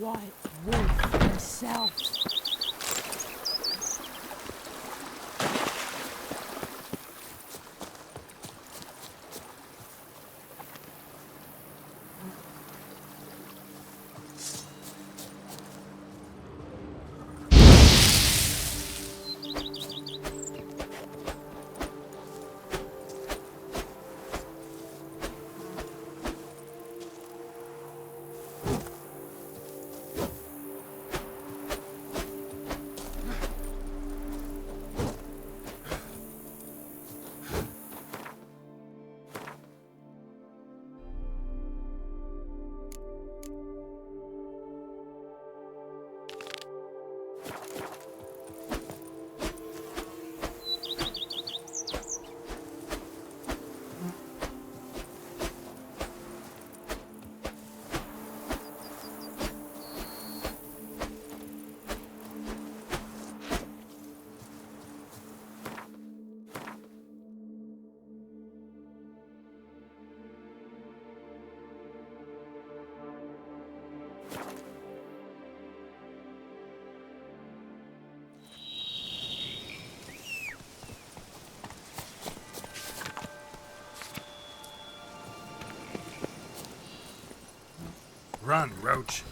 White Wolf himself. Run, Roach.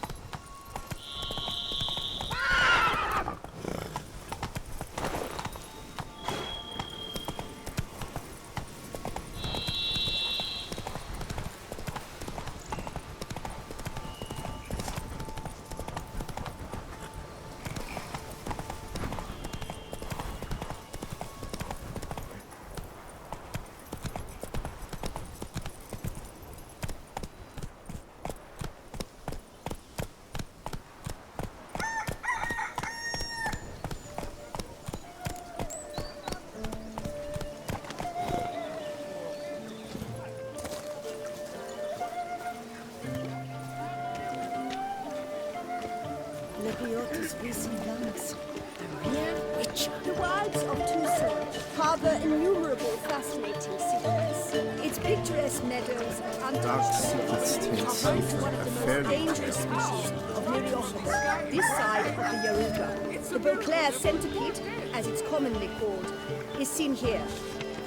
The wilds of Tucson harbor innumerable fascinating secrets. Its picturesque meadows and untouched seas are home to one of the most dangerous species of Myriophods, this side of the Yaruga. The Beauclair centipede, as it's commonly called, is seen here,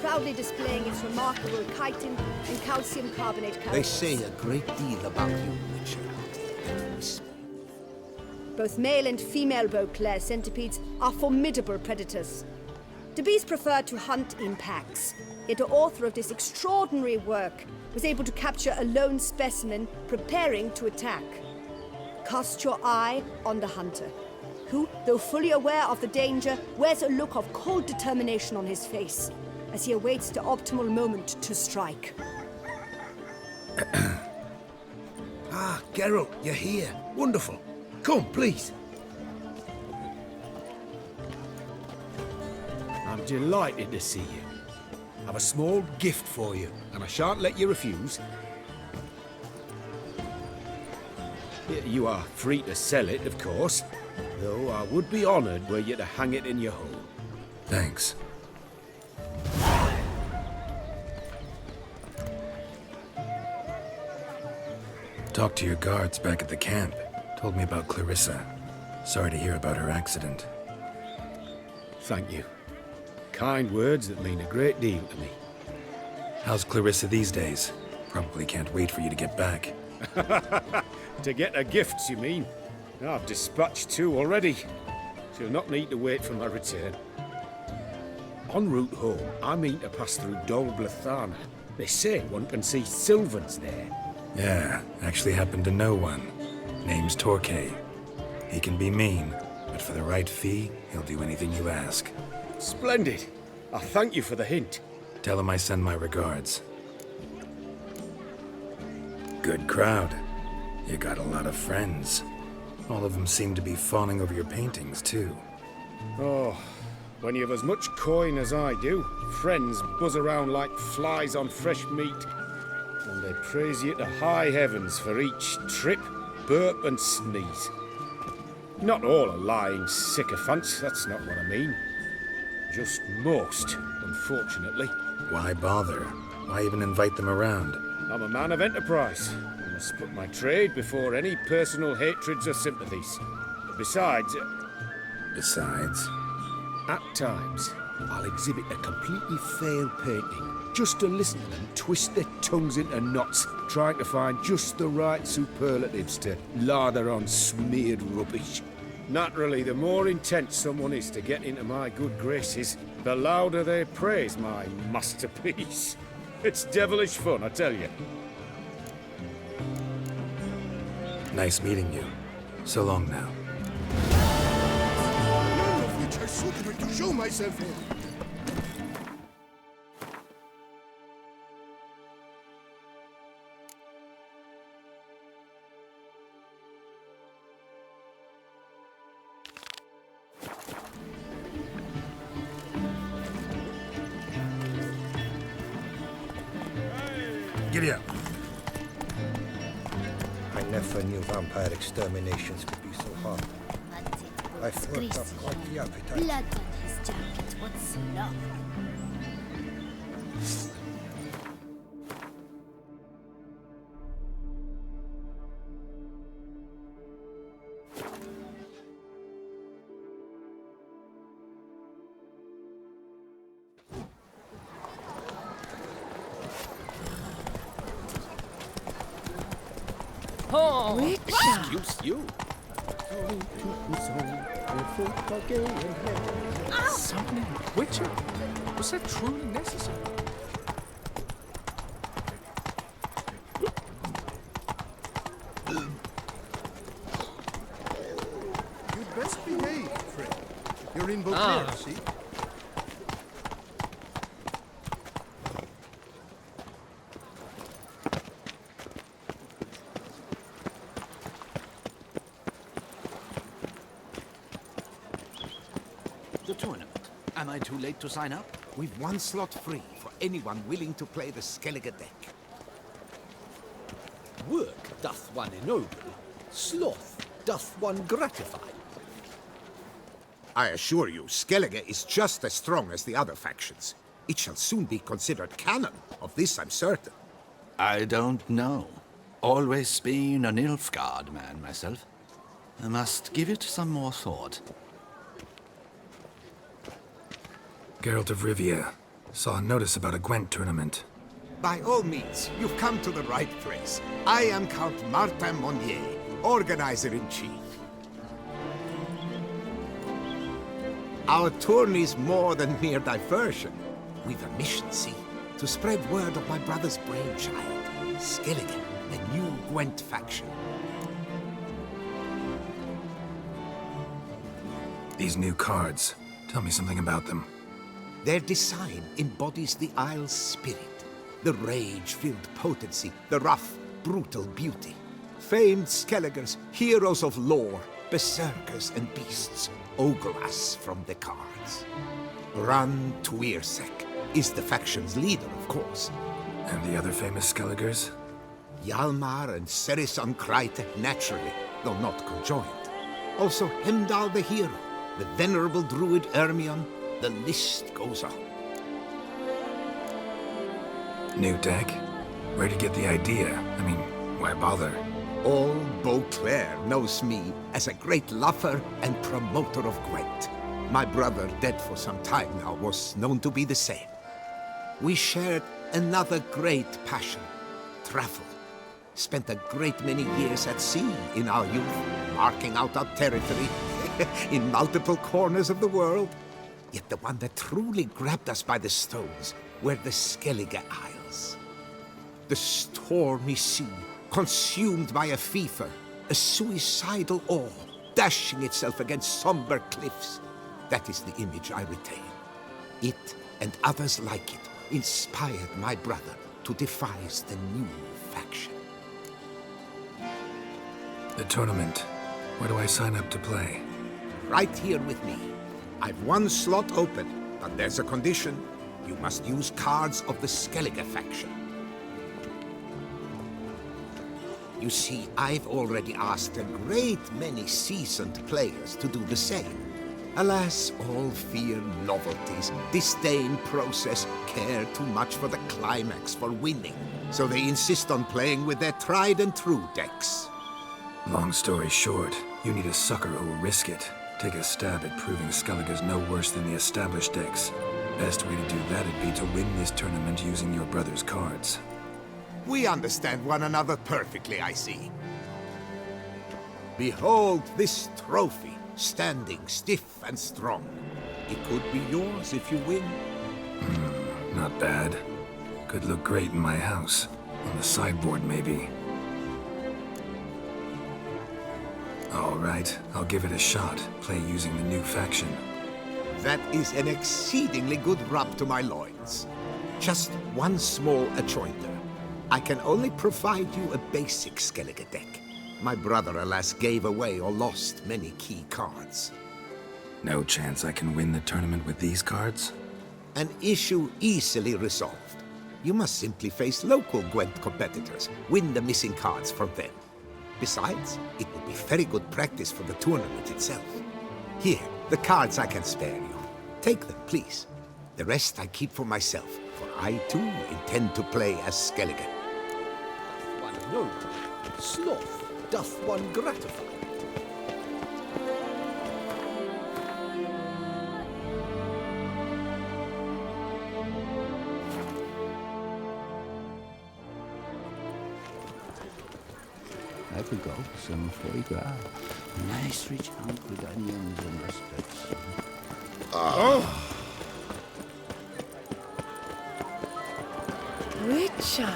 proudly displaying its remarkable chitin and calcium carbonate characters. They say a great deal about you, Witcher. Both male and female Beauclair centipedes are formidable predators. The bees prefer to hunt in packs, yet the author of this extraordinary work was able to capture a lone specimen preparing to attack. Cast your eye on the hunter, who, though fully aware of the danger, wears a look of cold determination on his face as he awaits the optimal moment to strike. Ah, Geralt, you're here. Wonderful. Come, please. I'm delighted to see you. I've a small gift for you, and I shan't let you refuse. You are free to sell it, of course, though I would be honoured were you to hang it in your home. Thanks. Talked to your guards back at the camp. Told me about Clarissa. Sorry to hear about her accident. Thank you. Kind words that mean a great deal to me. How's Clarissa these days? Probably can't wait for you to get back. To get her gifts, you mean? I've dispatched 2 already. She'll not need to wait for my return. En route home, I mean to pass through Dol Blathana. They say one can see Sylvans there. Yeah, actually happen to know one. Name's Torquay. He can be mean, but for the right fee, he'll do anything you ask. Splendid. I thank you for the hint. Tell him I send my regards. Good crowd. You got a lot of friends. All of them seem to be fawning over your paintings, too. Oh, when you have as much coin as I do, friends buzz around like flies on fresh meat. And they praise you to high heavens for each trip, burp and sneeze. Not all are lying sycophants, that's not what I mean. Just most, unfortunately. Why bother? Why even invite them around? I'm a man of enterprise, and must put my trade before any personal hatreds or sympathies. Besides, at times, I'll exhibit a completely failed painting, just to listen to them twist their tongues into knots, trying to find just the right superlatives to lather on smeared rubbish. Naturally, the more intent someone is to get into my good graces, the louder they praise my masterpiece. It's devilish fun, I tell you. Nice meeting you. So long now. None of which I sought to show myself in. Giddy up. I never knew vampire exterminations could be so hard. I've worked up quite the appetite. Blood on his jacket. What's love? Excuse you. Summoning a Witcher? Was that truly necessary? You'd best behave, friend. You're in Beauclair, see? The tournament. Am I too late to sign up? We've one slot free for anyone willing to play the Skellige deck. Work doth one ennoble, sloth doth one gratify. I assure you, Skellige is just as strong as the other factions. It shall soon be considered canon. Of this I'm certain. I don't know. Always been an Nilfgaard man myself. I must give it some more thought. Geralt of Rivia. Saw a notice about a Gwent tournament. By all means, you've come to the right place. I am Count Martin Monnier, Organizer-in-Chief. Our tourney's more than mere diversion. We've a mission, see? To spread word of my brother's brainchild, Skellige, the new Gwent faction. These new cards. Tell me something about them. Their design embodies the Isle's spirit. The rage-filled potency, the rough, brutal beauty. Famed Skelligers, heroes of lore, berserkers and beasts, ogle us from the cards. Ran Tuirsek is the faction's leader, of course. And the other famous Skelligers? Hjalmar and Serisan Kreite, naturally, though not conjoined. Also Hemdal the hero, the venerable druid Ermion. The list goes on. New deck? Where'd you get the idea? I mean, why bother? All Beauclair knows me as a great lover and promoter of Gwent. My brother, dead for some time now, was known to be the same. We shared another great passion, travel. Spent a great many years at sea in our youth, marking out our territory in multiple corners of the world. Yet the one that truly grabbed us by the stones were the Skellige Isles. The stormy sea, consumed by a fever, a suicidal awe, dashing itself against somber cliffs. That is the image I retain. It, and others like it, inspired my brother to devise the new faction. The tournament. Where do I sign up to play? Right here with me. I've one slot open, but there's a condition. You must use cards of the Skellige faction. You see, I've already asked a great many seasoned players to do the same. Alas, all fear novelties, disdain process, care too much for the climax, for winning. So they insist on playing with their tried and true decks. Long story short, you need a sucker who'll risk it. Take a stab at proving Skellige's no worse than the established decks. Best way to do that'd be to win this tournament using your brother's cards. We understand one another perfectly, I see. Behold this trophy, standing stiff and strong. It could be yours if you win. Not bad. Could look great in my house. On the sideboard, maybe. All right, I'll give it a shot. Play using the new faction. That is an exceedingly good rub to my loins. Just one small acjointer. I can only provide you a basic Skellige deck. My brother, alas, gave away or lost many key cards. No chance I can win the tournament with these cards? An issue easily resolved. You must simply face local Gwent competitors, win the missing cards from them. Besides, it would be very good practice for the tournament itself. Here, the cards I can spare you. Take them, please. The rest I keep for myself, for I too intend to play as Skellige. One noble, sloth doth one gratify. I could go some foie gras. Nice rich hunk with onions and mustards. Witcher.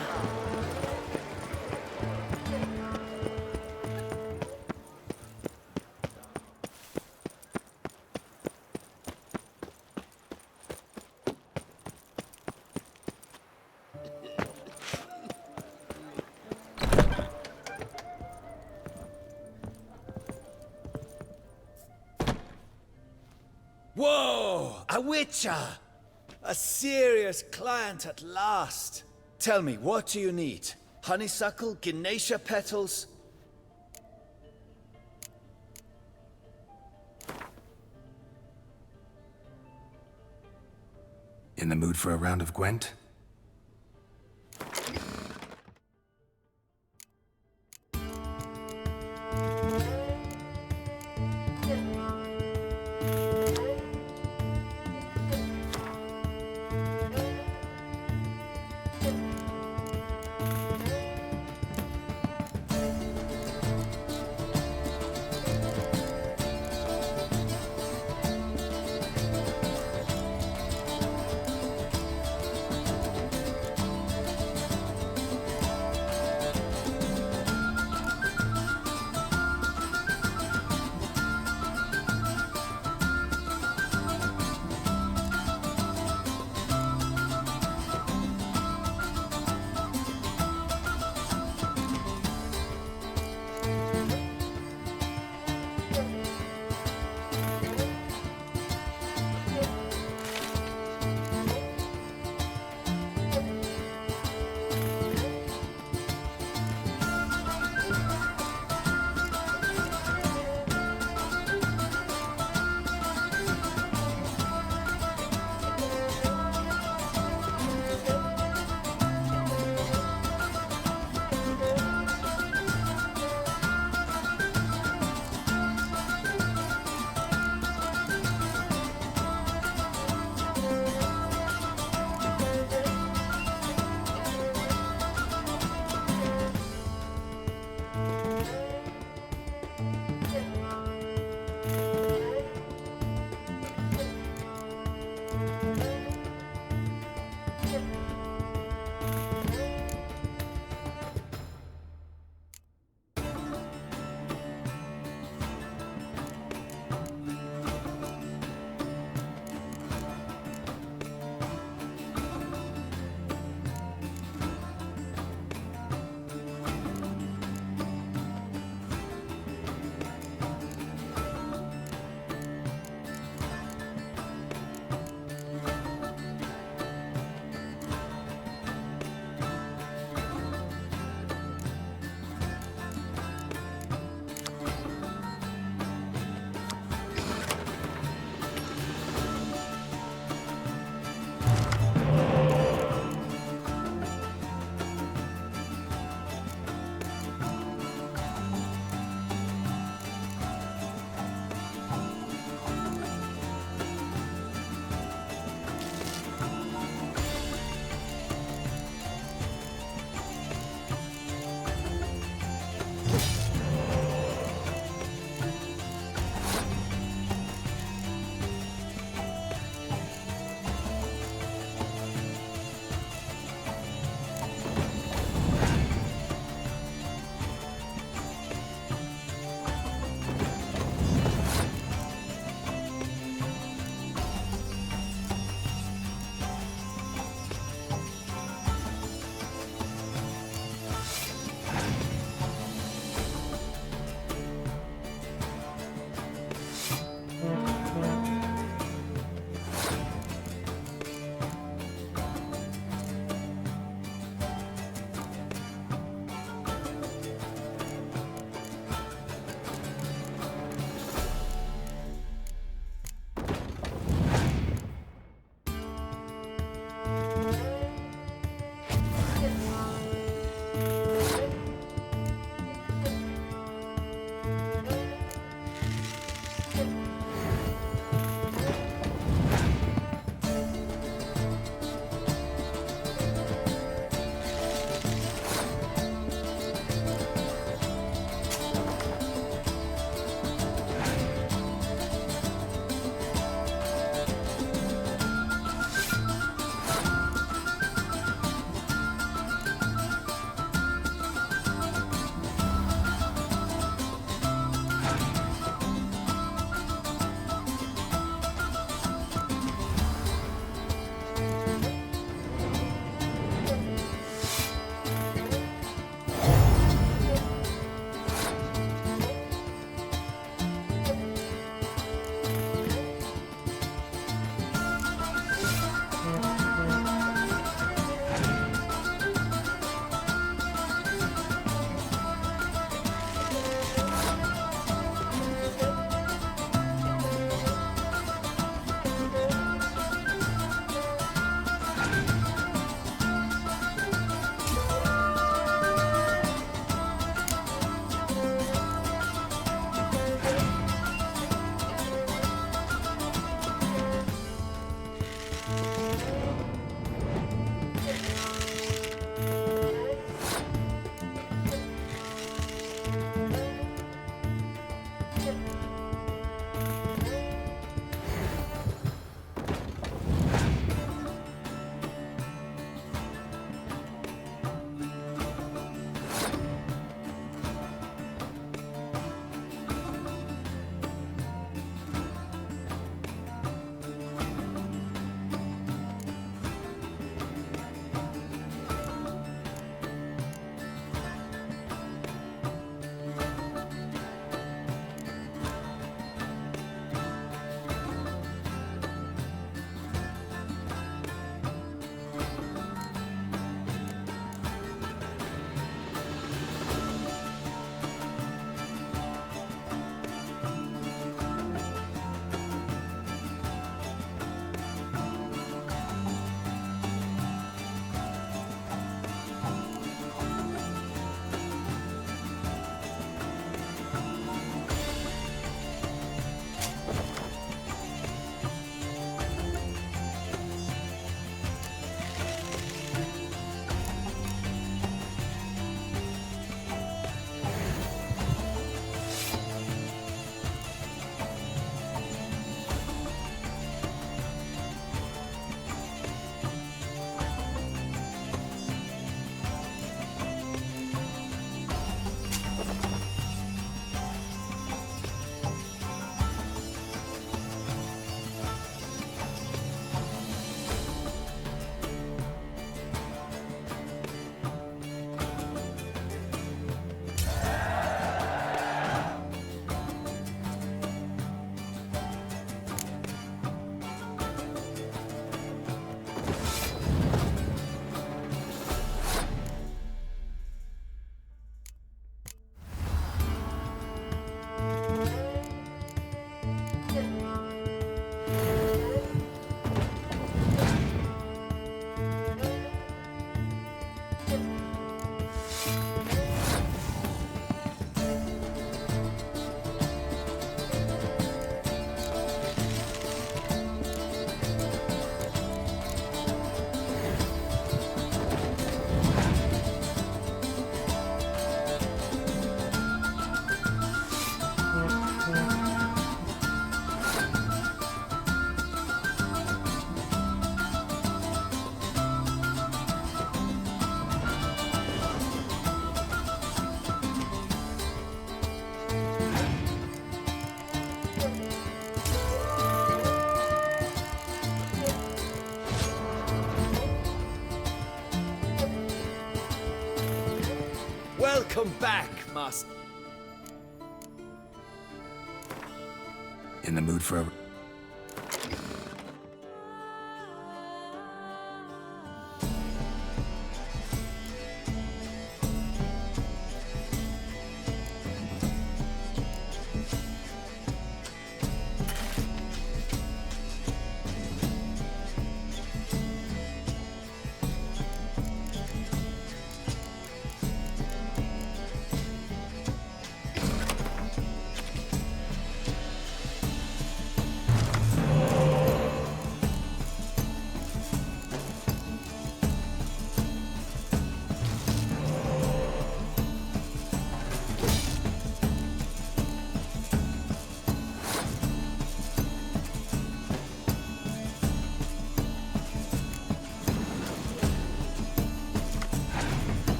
Whoa! A witcher! A serious client at last. Tell me, what do you need? Honeysuckle? Ginacia petals? In the mood for a round of Gwent? Welcome back, Master. In the mood for a...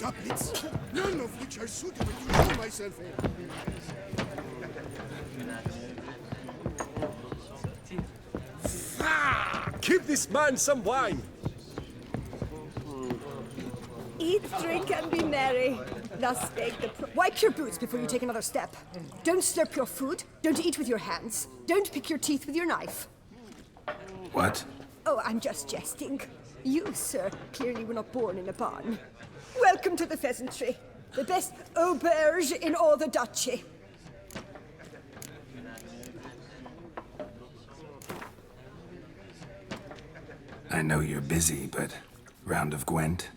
couplets, none of which are suitable to do myself in. Give this man some wine. Eat, drink, and be merry. Thus spake the Wipe your boots before you take another step. Don't slurp your food. Don't eat with your hands. Don't pick your teeth with your knife. What? Oh, I'm just jesting. You, sir, clearly were not born in a barn. Welcome to the pheasantry. The best auberge in all the duchy. I know you're busy, but round of Gwent?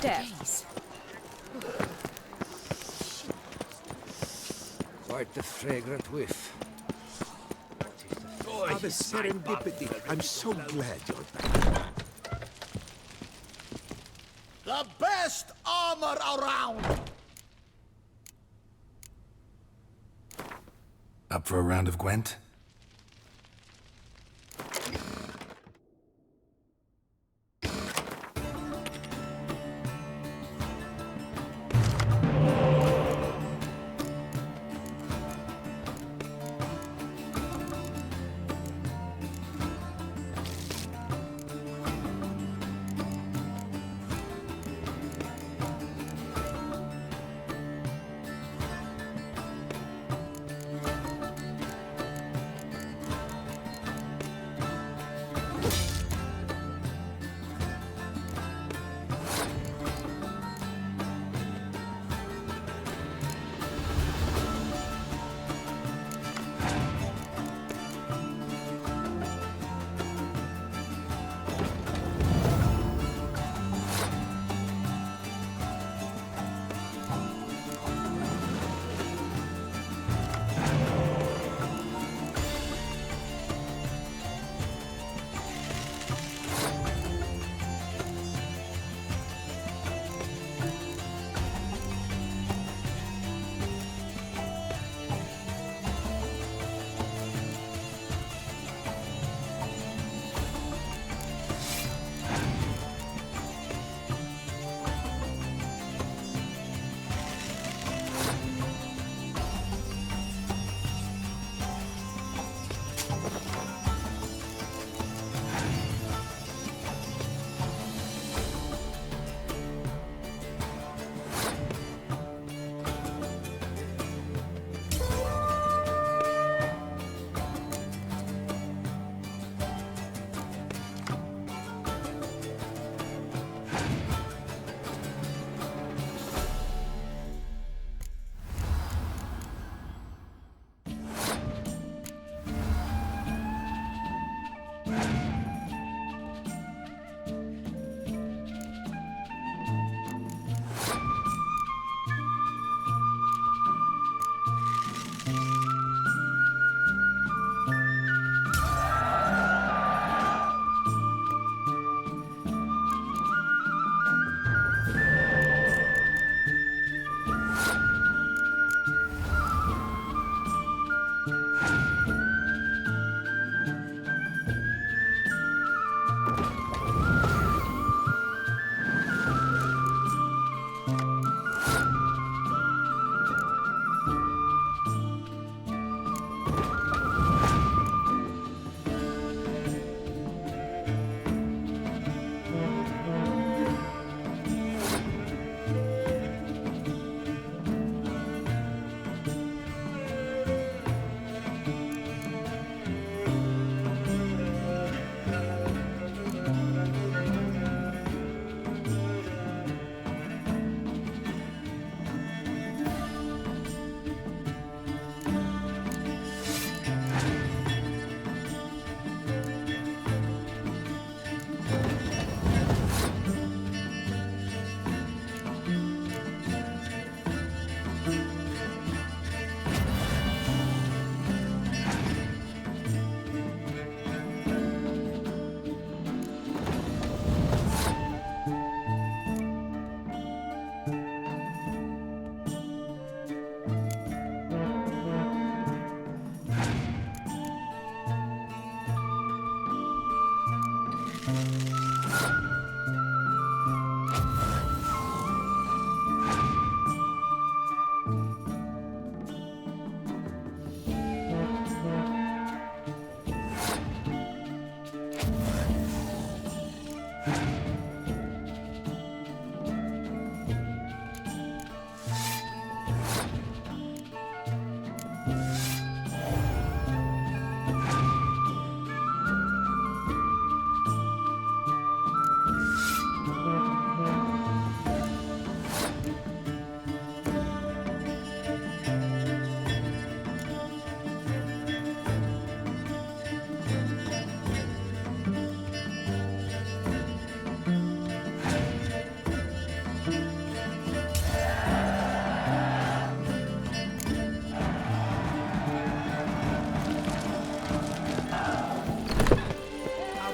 step. Quite the fragrant whiff. Ah, the serendipity. I'm so glad you're back. The best armor around! Up for a round of Gwent?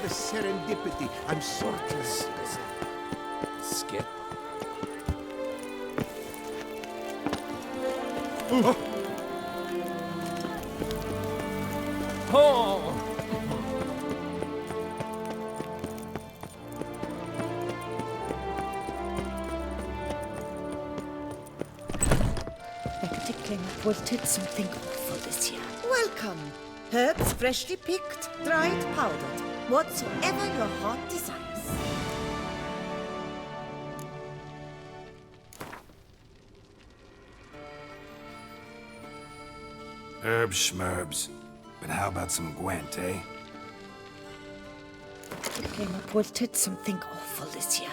the serendipity. I'm sortless. Skip. Hectic reported something awful this year. Welcome. Herbs freshly picked, dried, powdered. Whatsoever your heart desires. Herbs schmerbs. But how about some Gwent, eh? Hectic reported something awful this year.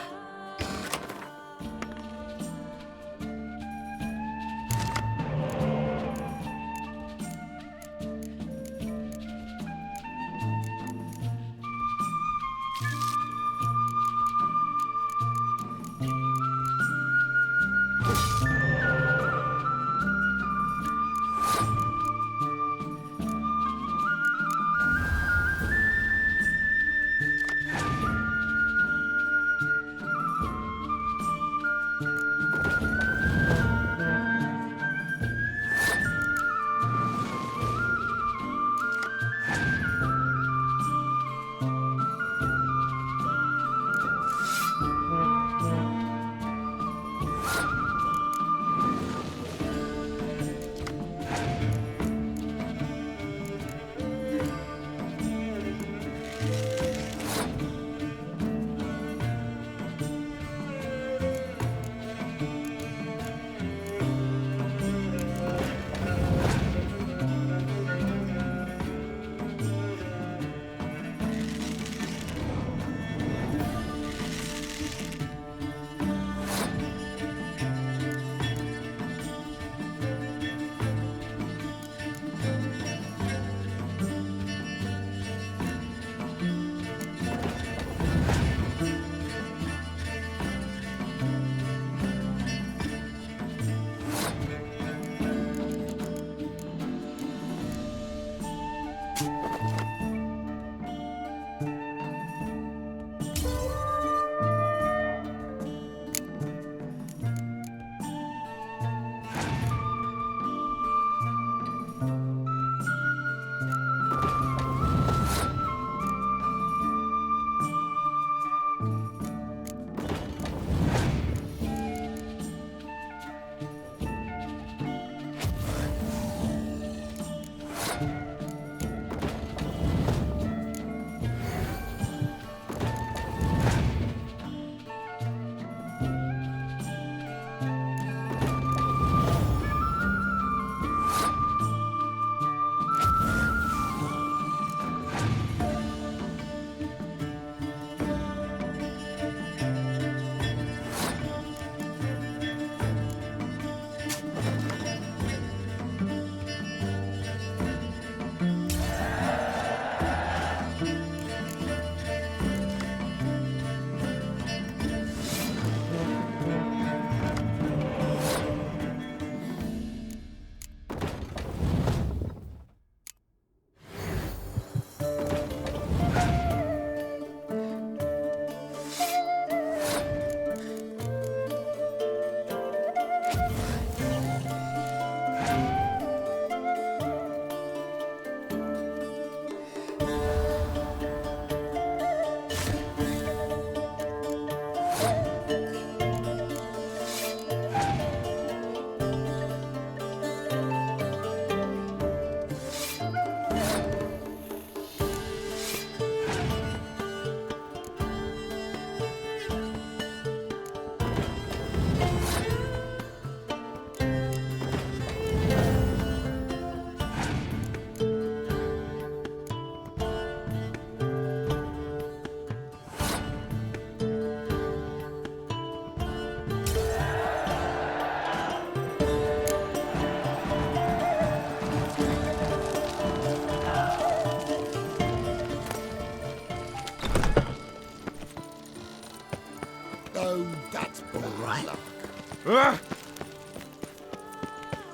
Oh, that's all right.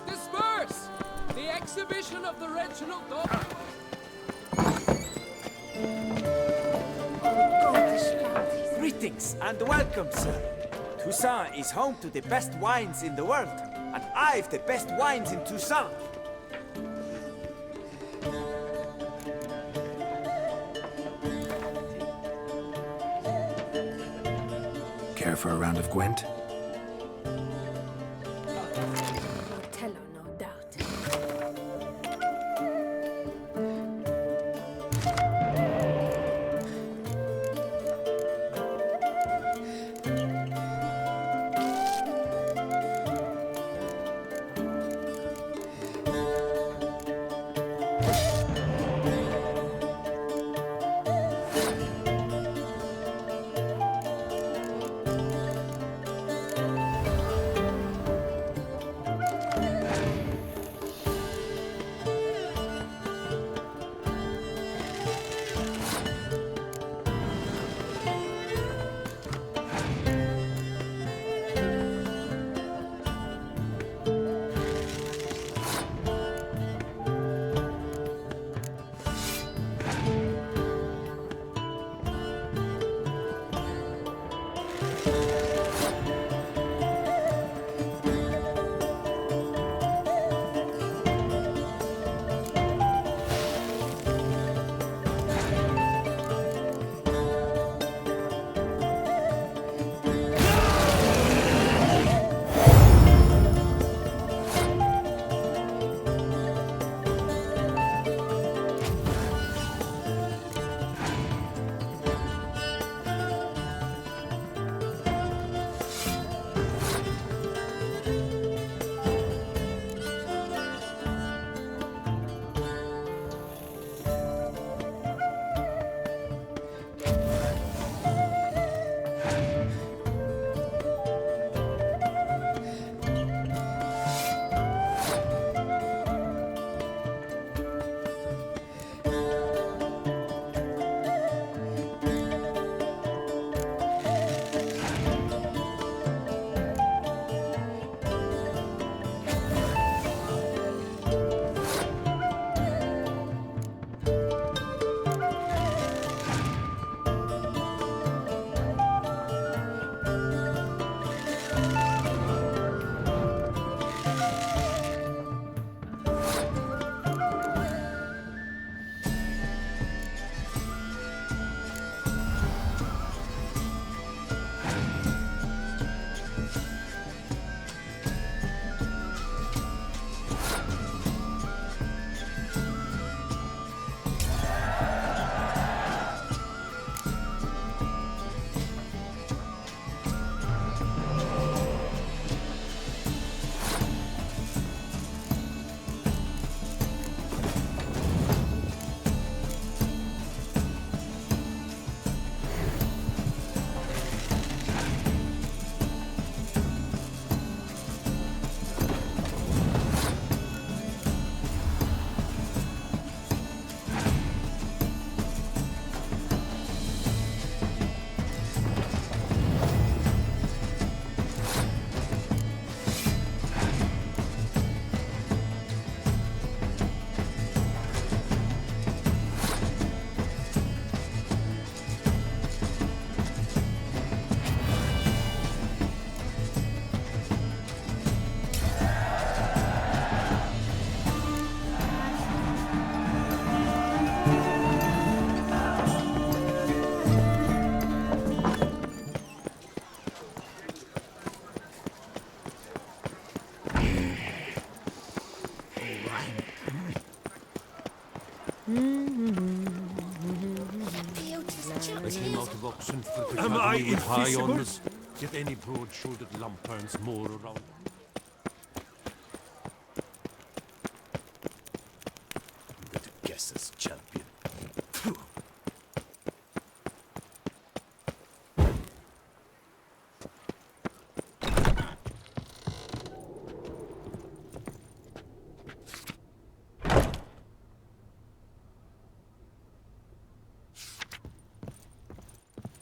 Disperse! The exhibition of the Reginald Dog. Greetings and welcome, sir. Toussaint is home to the best wines in the world, and I've the best wines in Toussaint. Care for a round of Gwent? Martello, no doubt. Am I invisible? Get any broad-shouldered lumperns more around. Better guess as champion.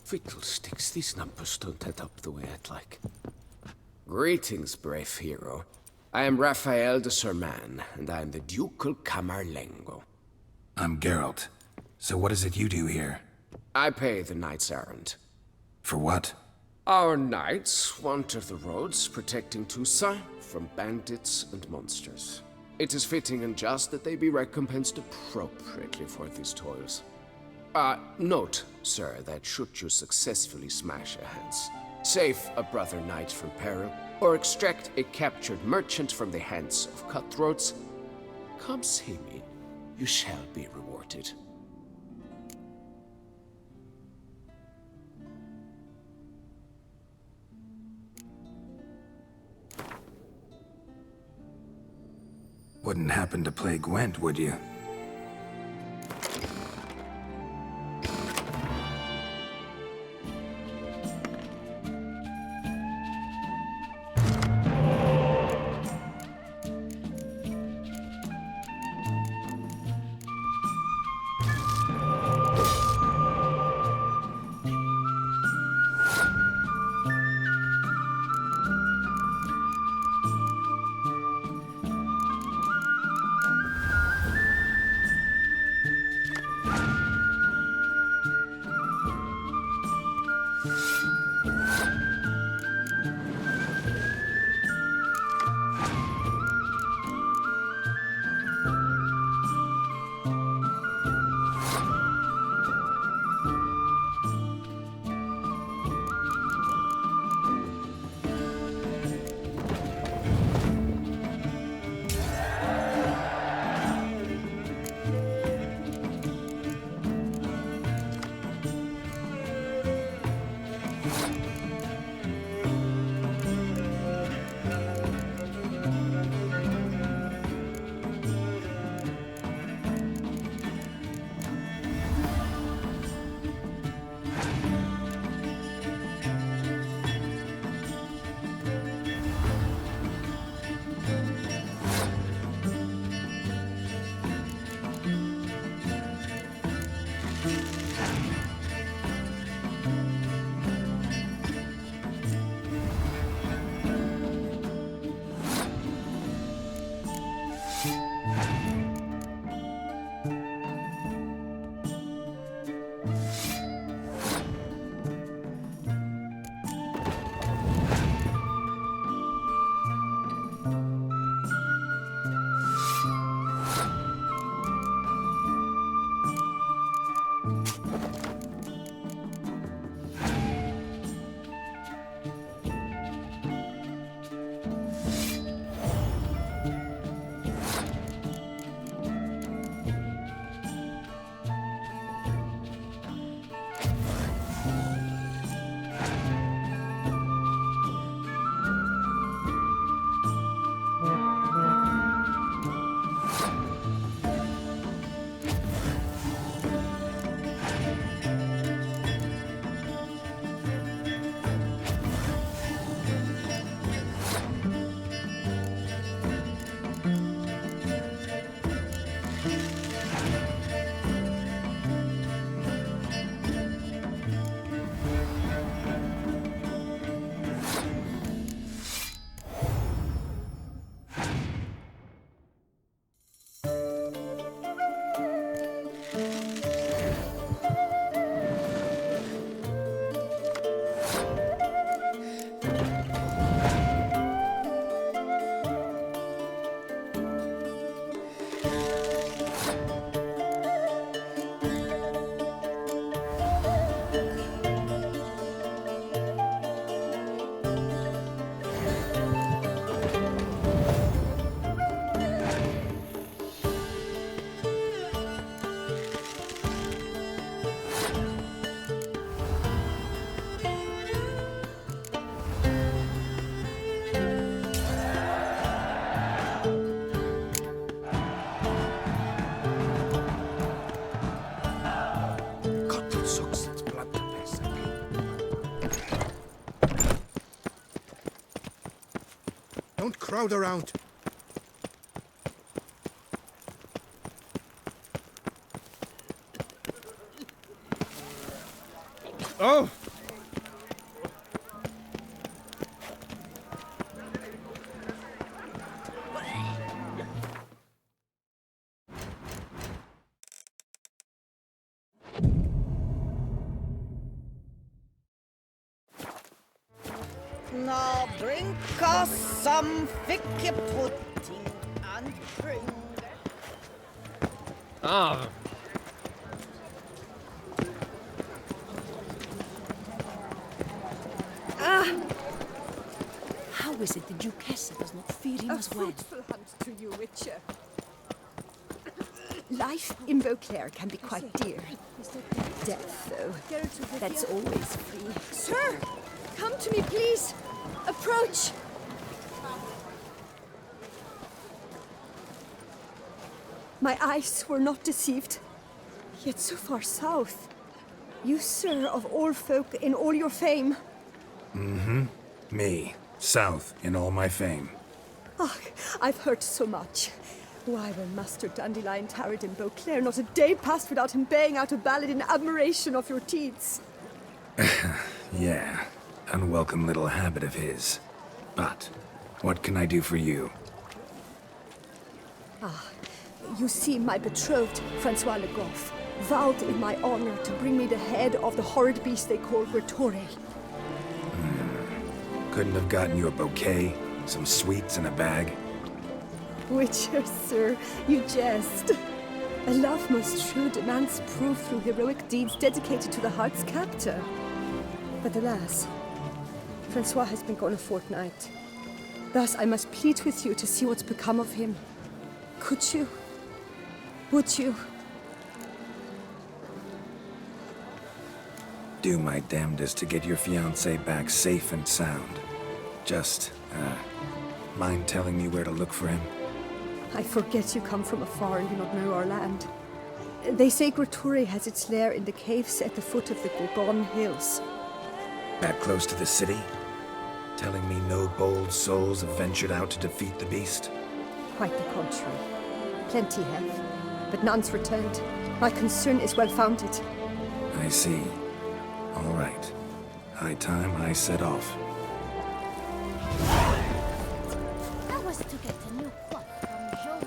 Fiddlesticks, these numbers don't add up the way I'd like. Greetings, brave hero. I am Raphael de Serman, and I am the Ducal Camarlengo. I'm Geralt. So what is it you do here? I pay the knight's errand. For what? Our knights wander the roads protecting Toussaint from bandits and monsters. It is fitting and just that they be recompensed appropriately for these toils. Note, sir, that should you successfully smash a Hans, save a brother knight from peril, or extract a captured merchant from the hands of cutthroats, come see me. You shall be rewarded. Wouldn't happen to play Gwent, would you? Don't crowd around. Oh! Now drink us some ficky pudding and drink. Ah. How is it the Duchessa does not fear him A as well? fruitful hunt to you, Witcher. Life in Beauclair can be quite dear. Death, though, that's always free. Sir, come to me, please. Approach. My eyes were not deceived. Yet so far south. You, sir, of all folk in all your fame. Mm-hmm. Me. South in all my fame. Ah, I've heard so much. Why, when Master Dandelion tarried in Beauclair, not a day passed without him baying out a ballad in admiration of your deeds. Yeah, unwelcome little habit of his. But, what can I do for you? Ah, you see, my betrothed, Francois Le Goff, vowed in my honor to bring me the head of the horrid beast they call Grettore. Couldn't have gotten you a bouquet, some sweets in a bag? Witcher, sir, you jest. A love most true demands proof through heroic deeds dedicated to the heart's captor. But alas, Francois has been gone a fortnight. Thus I must plead with you to see what's become of him. Could you? Would you? Do my damnedest to get your fiancé back safe and sound. Just, mind telling me where to look for him? I forget you come from afar and do not know our land. They say Grettore has its lair in the caves at the foot of the Gorgon Hills. That close to the city? Telling me no bold souls have ventured out to defeat the beast? Quite the contrary. Plenty have, but none's returned. My concern is well founded. I see. All right. High time I set off. That was to get a new cloth from Joan.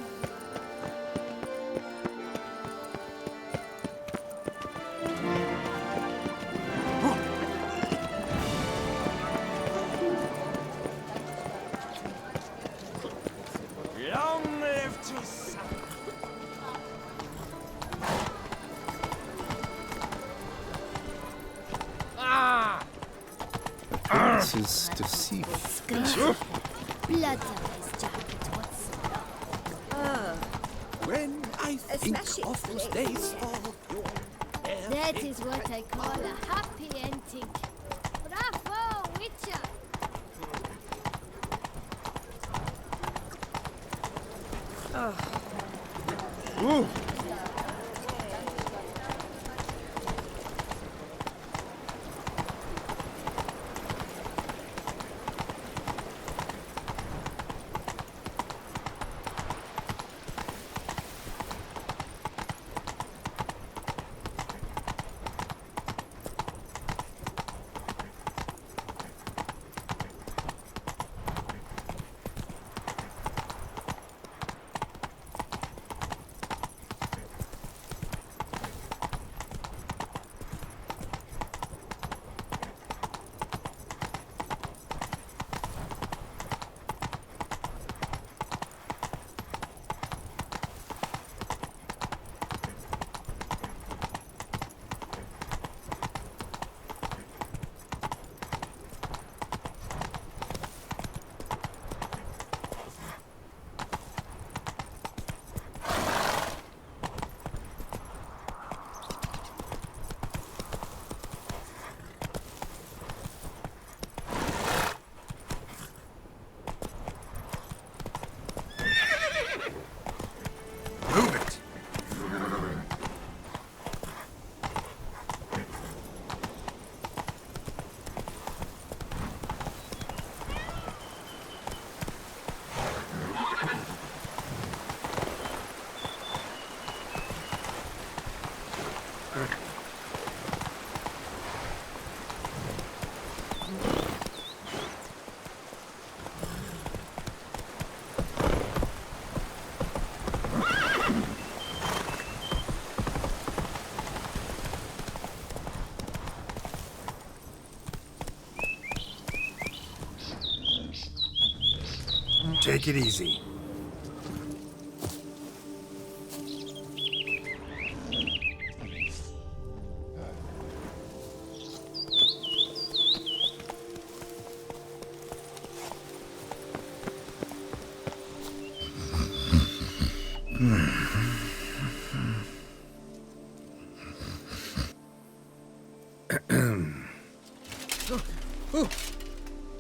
Long live Toussaint! Ah! Princes to see. Blood on his jacket, what's When I think of those days of your that is what I call a happy ending. Bravo, Witcher! Ooh. Take it easy.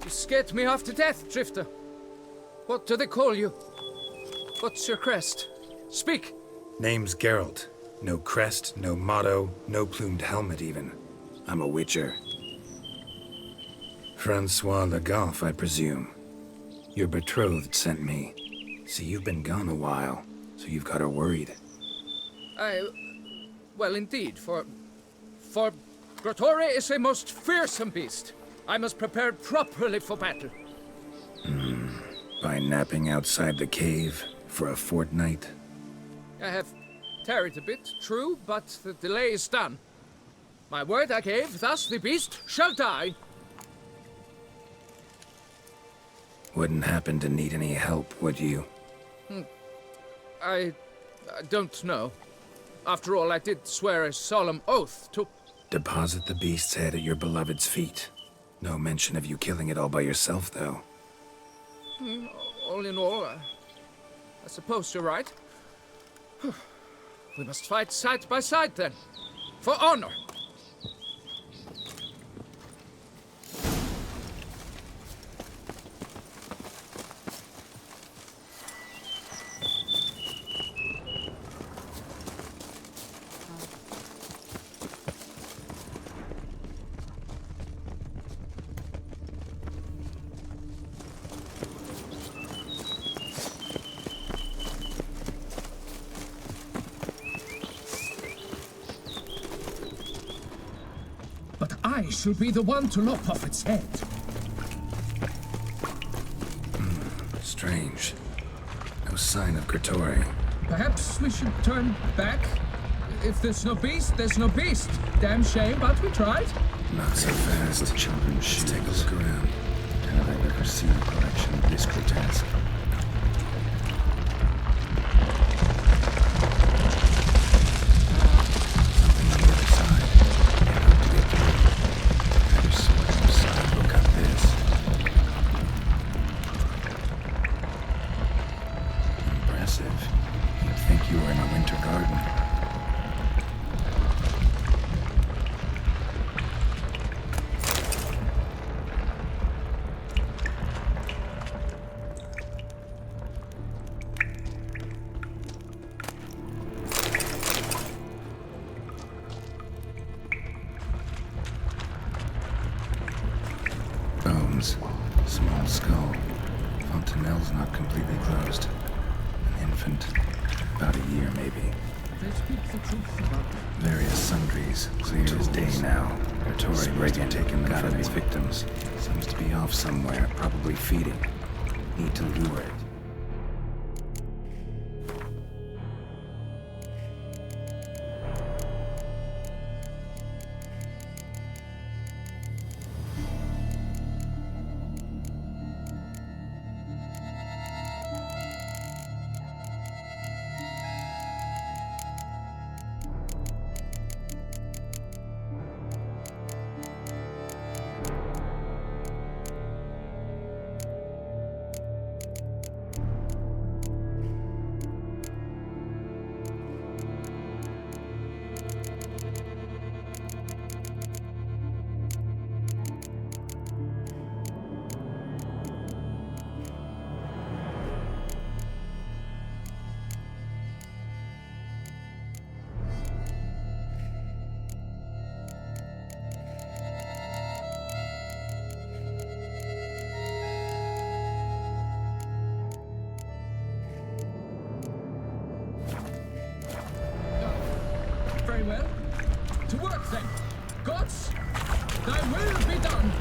You scared me half to death, Drifter. What do they call you? What's your crest? Speak! Name's Geralt. No crest, no motto, no plumed helmet even. I'm a witcher. Francois Le Goff, I presume. Your betrothed sent me. See, you've been gone a while, so you've got her worried. Well, indeed, for Grotore is a most fearsome beast. I must prepare properly for battle. By napping outside the cave for a fortnight? I have tarried a bit, true, but the delay is done. My word I gave, thus the beast shall die. Wouldn't happen to need any help, would you? I don't know. After all, I did swear a solemn oath to... Deposit the beast's head at your beloved's feet. No mention of you killing it all by yourself, though. All in all, I suppose you're right. We must fight side by side, then. For honor! I shall be the one to lop off its head. Strange. No sign of Grotore. Perhaps we should turn back? If there's no beast, there's no beast. Damn shame, but we tried. Not so fast. With children's shoes. Take a look around. Have I ever seen a collection of this grotesque? You'd think you were in a winter garden. Bones. Small skull. Fontanelle's not completely closed. Infant. About a year, maybe. They speak the truth about Various sundries. Clear as day now. Grotore brigand taken them from its victims. Seems to be off somewhere, probably feeding. Need to lure it. very well. To work then. Gods, thy will be done.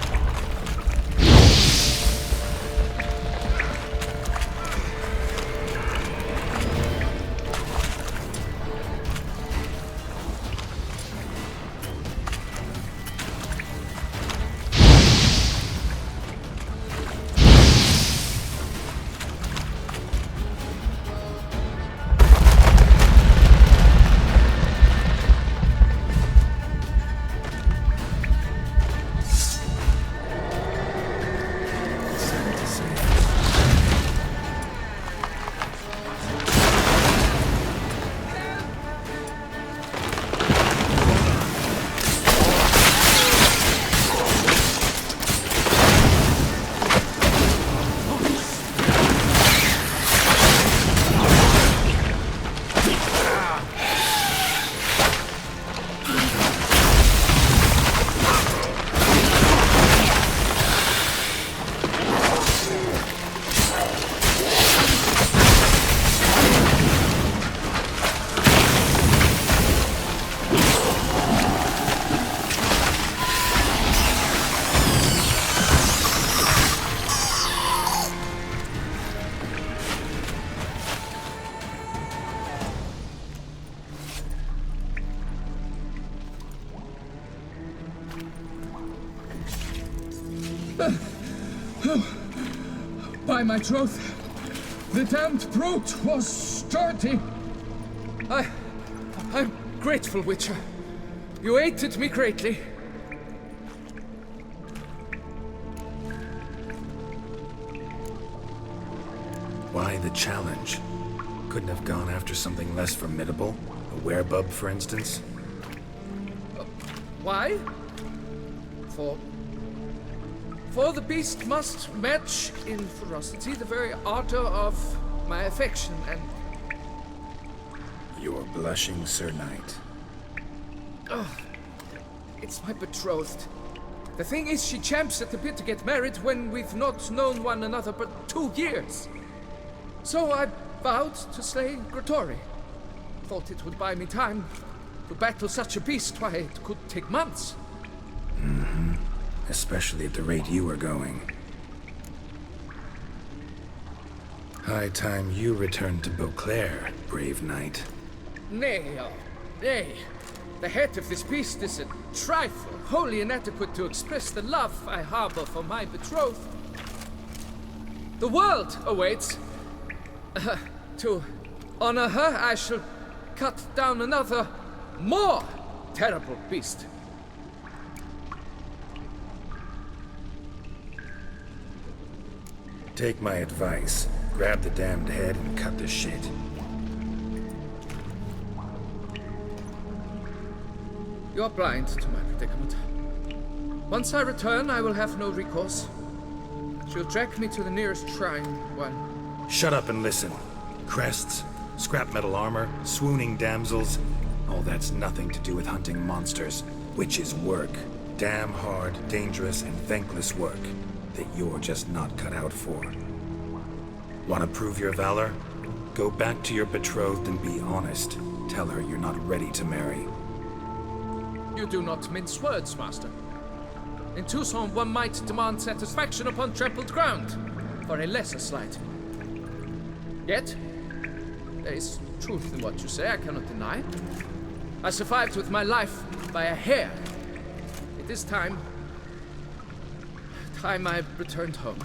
By my troth, the damned brute was sturdy. I'm grateful, Witcher. You aided me greatly. Why the challenge? Couldn't have gone after something less formidable? A werebub, for instance? Why? For the beast must match in ferocity the very ardor of my affection, and... You're blushing, Sir Knight. Oh, it's my betrothed. The thing is, she champs at the bit to get married when we've not known one another but 2 years. So I vowed to slay Grottori. Thought it would buy me time to battle such a beast. Why, it could take months. Mm-hmm. Especially at the rate you were going. High time you returned to Beauclair, brave knight. Nay, oh, nay. The head of this beast is a trifle, wholly inadequate to express the love I harbor for my betrothed. The world awaits. To honor her, I shall cut down another, more terrible beast. Take my advice. Grab the damned head and cut the shit. You're blind to my predicament. Once I return, I will have no recourse. She'll drag me to the nearest shrine, one. Shut up and listen. Crests, scrap metal armor, swooning damsels. All that's nothing to do with hunting monsters, which is work. Damn hard, dangerous, and thankless work that you're just not cut out for. Want to prove your valor? Go back to your betrothed and be honest. Tell her you're not ready to marry. You do not mince words, master. In Tucson, one might demand satisfaction upon trampled ground for a lesser slight. Yet, there is truth in what you say, I cannot deny. I survived with my life by a hair. It is time I returned home.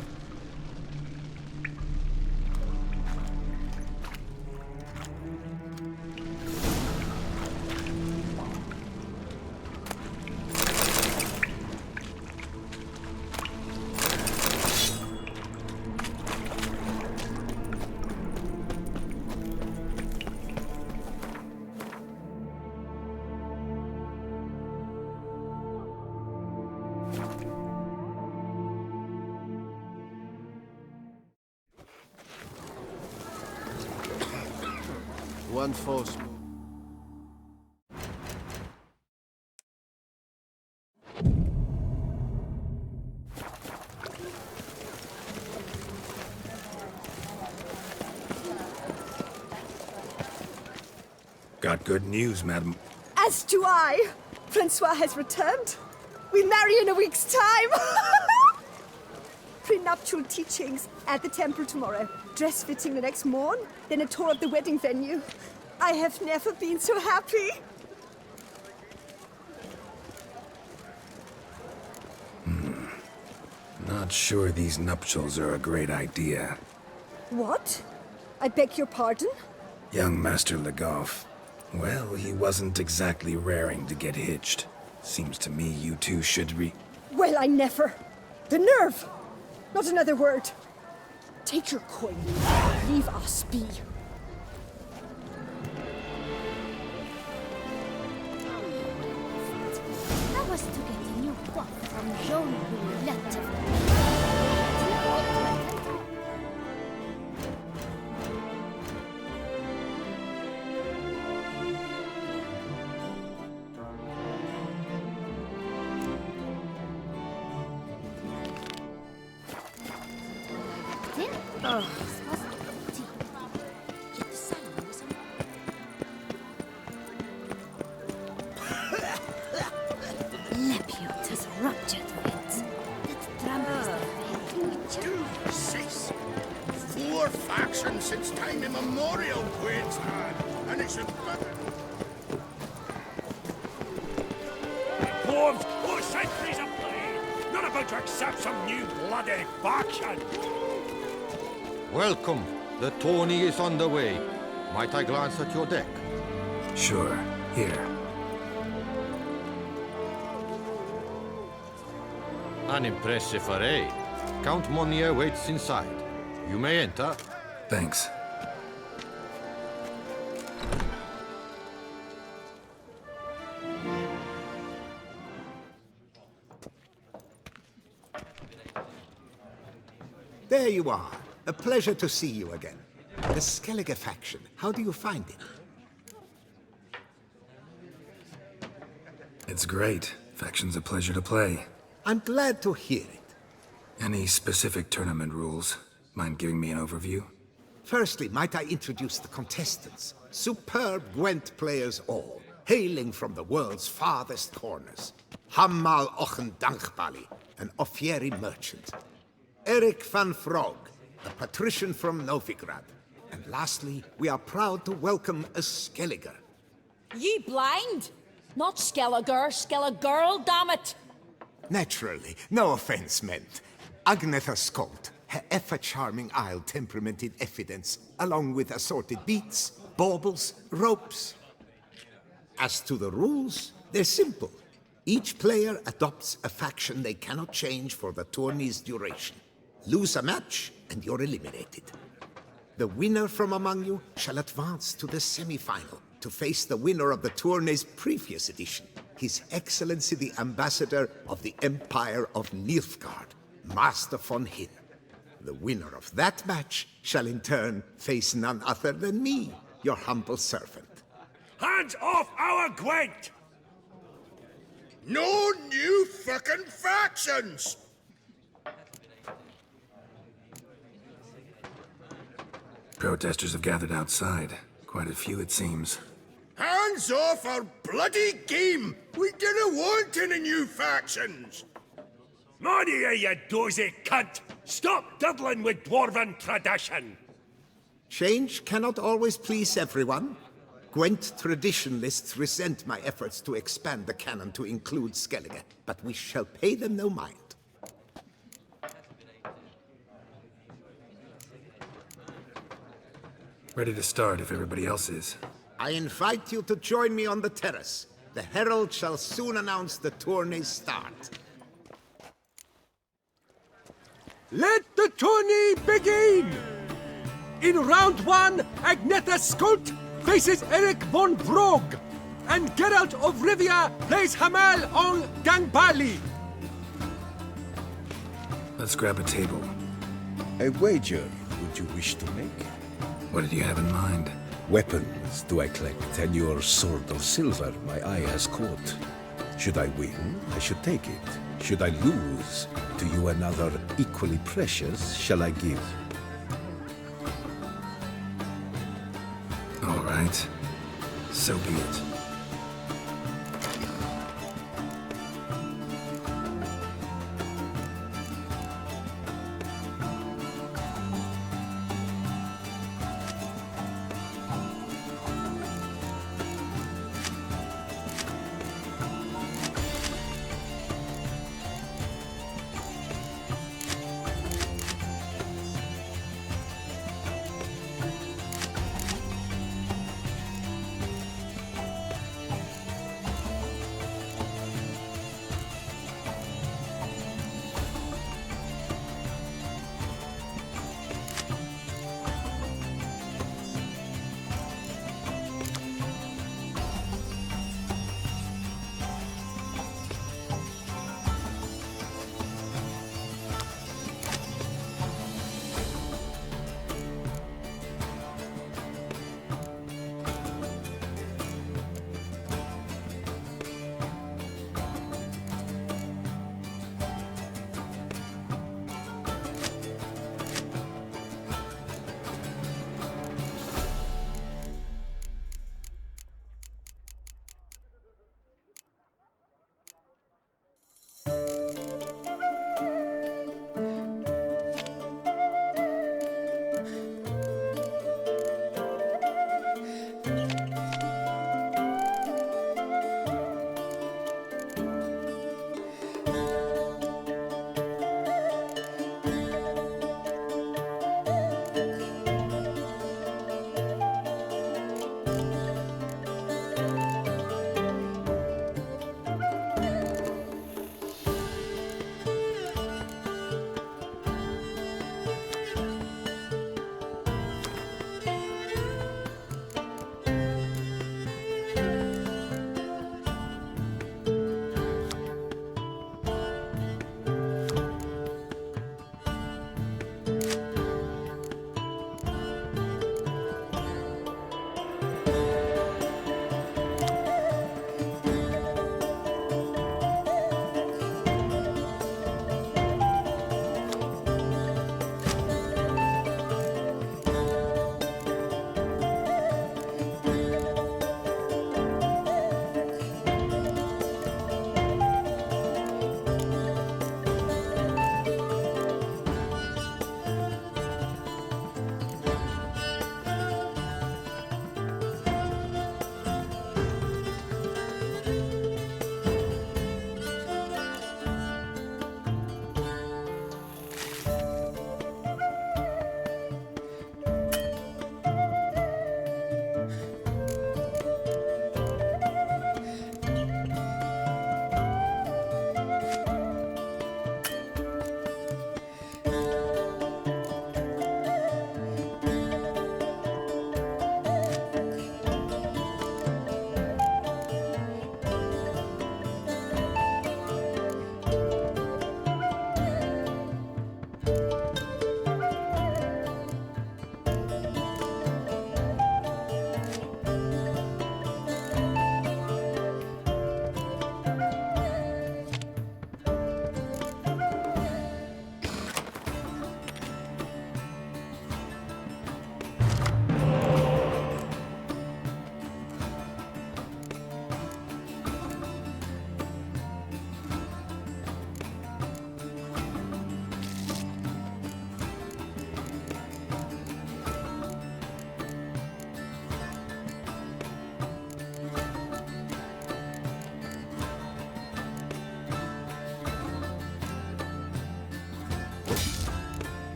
One false move. Got good news, madam. As do I. Francois has returned. We marry in a week's time. Prenuptial teachings at the temple tomorrow. Dress fitting the next morn, then a tour of the wedding venue. I have never been so happy. Not sure these nuptials are a great idea. What? I beg your pardon? Young Master Legoff. Well, he wasn't exactly raring to get hitched. Seems to me you two should Well, I never. The nerve! Not another word. Take your coin. Leave us be. I was to get a new coif from Jean Roulette. Lepiot has ruptured with that tramples Six. 4 factions since time immemorial, Queen's had, and it's a Dwarves, 4 centuries of blade! None of a going to accept some new bloody faction. Welcome. The tourney is on the way. Might I glance at your deck? Sure. Here. An impressive array. Count Monnier waits inside. You may enter. Thanks. There you are. A pleasure to see you again. The Skellige faction, how do you find it? It's great. Faction's a pleasure to play. I'm glad to hear it. Any specific tournament rules? Mind giving me an overview? Firstly, might I introduce the contestants? Superb Gwent players all, hailing from the world's farthest corners. Hammal Ochen Dankbali, an Offieri merchant. Eric van Frog, a patrician from Novigrad. And lastly, we are proud to welcome a Skelliger. You blind? Not Skelliger, Skelligirl, damn it! Naturally, no offense meant. Agnetha Skolt, her ever-charming Isle temperamented evidence, along with assorted beats, baubles, ropes. As to the rules, they're simple. Each player adopts a faction they cannot change for the tourney's duration. Lose a match, and you're eliminated. The winner from among you shall advance to the semi-final to face the winner of the tourney's previous edition, His Excellency the Ambassador of the Empire of Nilfgaard, Master von Hin. The winner of that match shall in turn face none other than me, your humble servant. Hands off our Gwent! No new fucking factions! Protesters have gathered outside. Quite a few, it seems. Hands off our bloody game! We didn't want any new factions! Money, you dozy cunt! Stop diddling with dwarven tradition! Change cannot always please everyone. Gwent traditionalists resent my efforts to expand the canon to include Skellige, but we shall pay them no mind. Ready to start if everybody else is. I invite you to join me on the terrace. The herald shall soon announce the tourney's start. Let the tourney begin! In round one, Agnetha Skolt faces Eric von Brog, and Geralt of Rivia plays Hamal on Gangbali. Let's grab a table. A wager would you wish to make? What did you have in mind? Weapons do I collect, and your sword of silver my eye has caught. Should I win, I should take it. Should I lose, to you another equally precious shall I give. All right. So be it.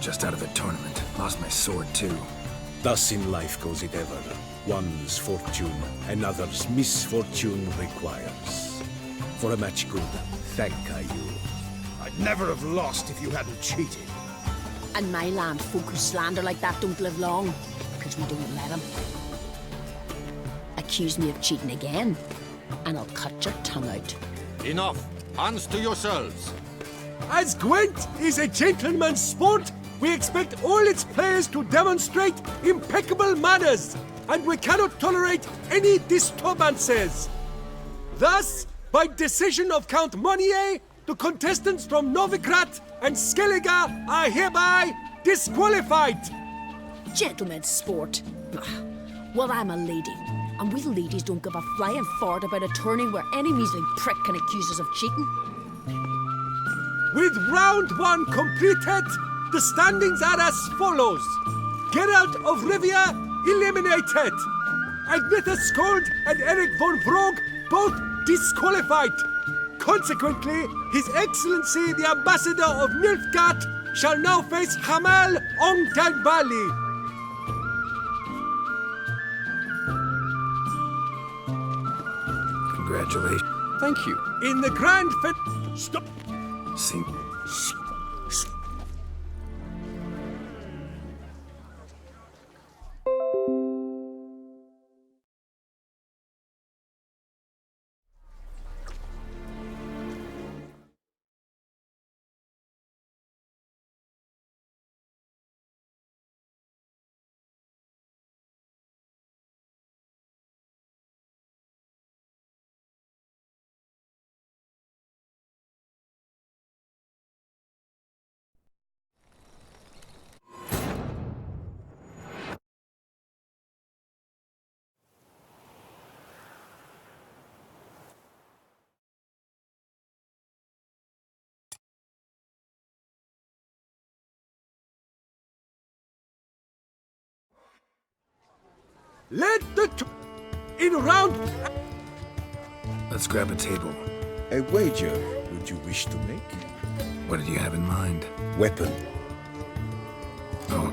Just out of the tournament. Lost my sword, too. Thus in life goes it ever. One's fortune, another's misfortune requires. For a match good, thank I you. I'd never have lost if you hadn't cheated. And my land folk who slander like that don't live long, because we don't let them. Accuse me of cheating again, and I'll cut your tongue out. Enough! Hands to yourselves! As Gwent is a gentleman's sport, we expect all its players to demonstrate impeccable manners, and we cannot tolerate any disturbances. Thus, by decision of Count Monnier, the contestants from Novigrad and Skellige are hereby disqualified. Gentlemen's sport. Well, I'm a lady, and we ladies don't give a flying fart about a tourney where any measly prick can accuse us of cheating. With round 1 completed, the standings are as follows. Geralt of Rivia eliminated. Agnetha Skold and Eric von Brogg both disqualified. Consequently, His Excellency the Ambassador of Nilfgaard shall now face Hamal Ongdangbali. Congratulations. Thank you. In the grand Stop! See? Let the in round. Let's grab a table. A wager would you wish to make? What did you have in mind? Weapon. Oh.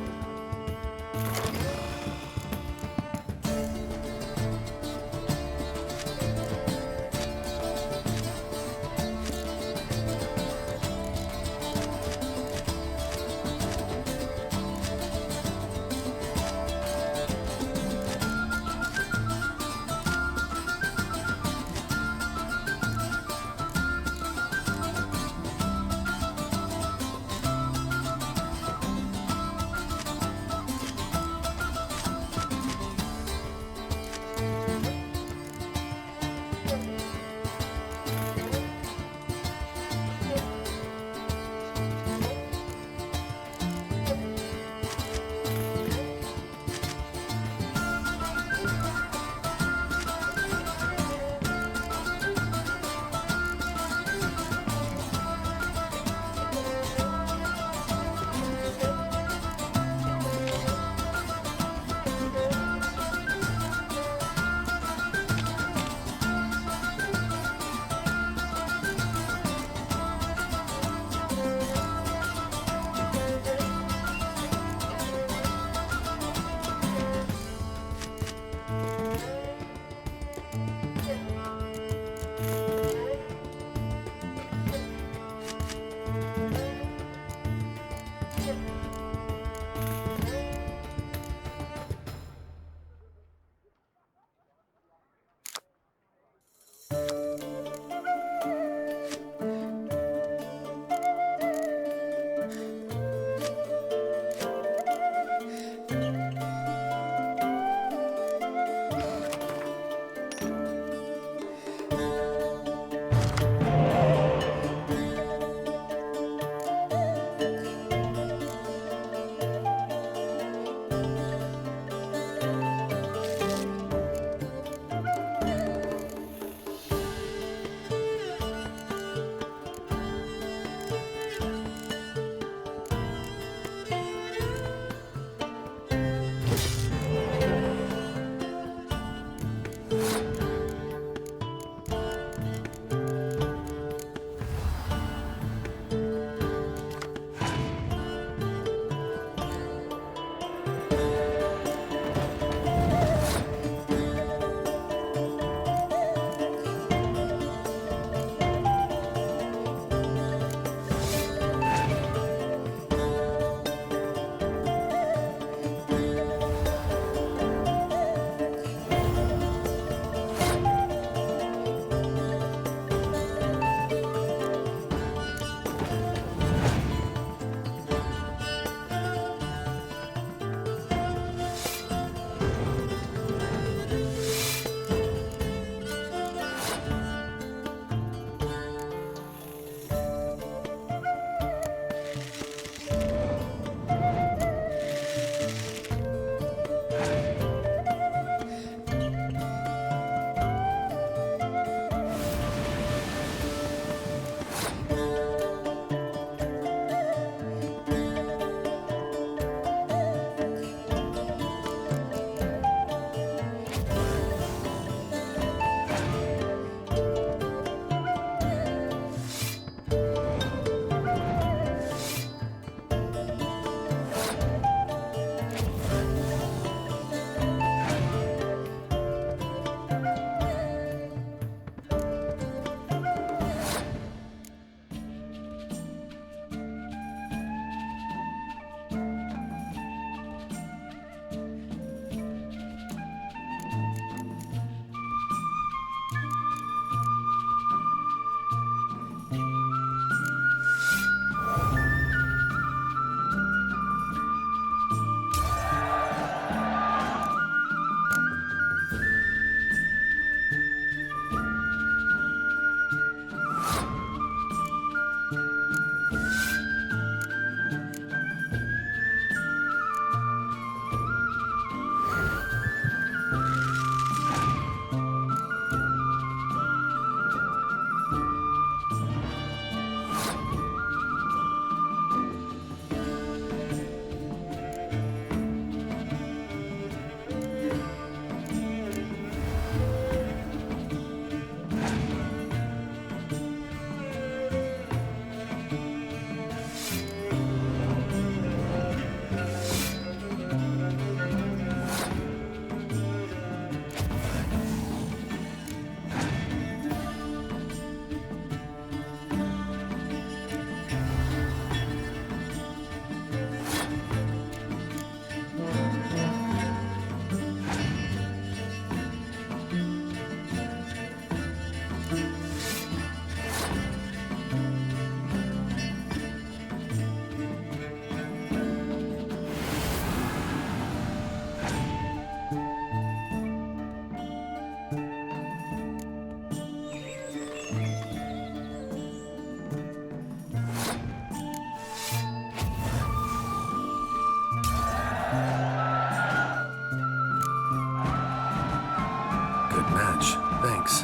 good match. Thanks.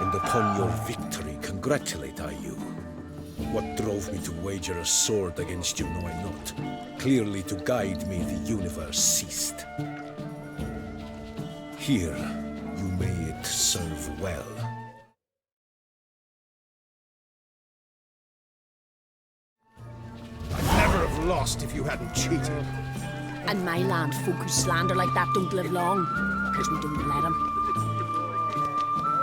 And upon your victory, congratulate I you. What drove me to wager a sword against you know I not. Clearly to guide me the universe ceased. Here, you may it serve well. I'd never have lost if you hadn't cheated. And my land folk who slander like that don't live long, because we don't let 'em.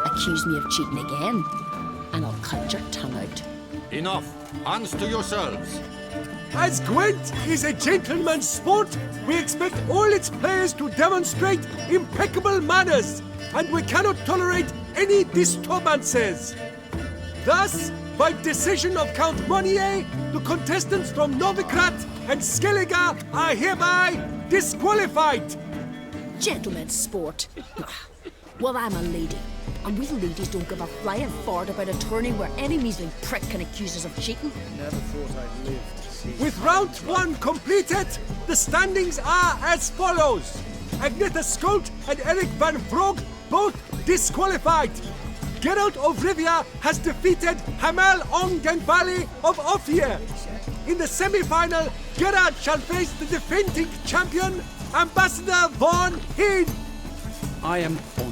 Accuse me of cheating again, and I'll cut your tongue out. Enough! Hands to yourselves! As Gwent is a gentleman's sport, we expect all its players to demonstrate impeccable manners, and we cannot tolerate any disturbances. Thus, by decision of Count Monnier, the contestants from Novigrad and Skellige are hereby disqualified. Gentlemen's sport. Well, I'm a lady, and we ladies don't give a flying fart about a tourney where any measly prick can accuse us of cheating. Never thought I'd live to see. With round 1 completed, the standings are as follows. Agneta Skolt and Eric van Vrog both disqualified. Geralt of Rivia has defeated Hamel Ongenvali of Ophir. In the semi-final, Geralt shall face the defending champion, Ambassador Von Heen. I am honored.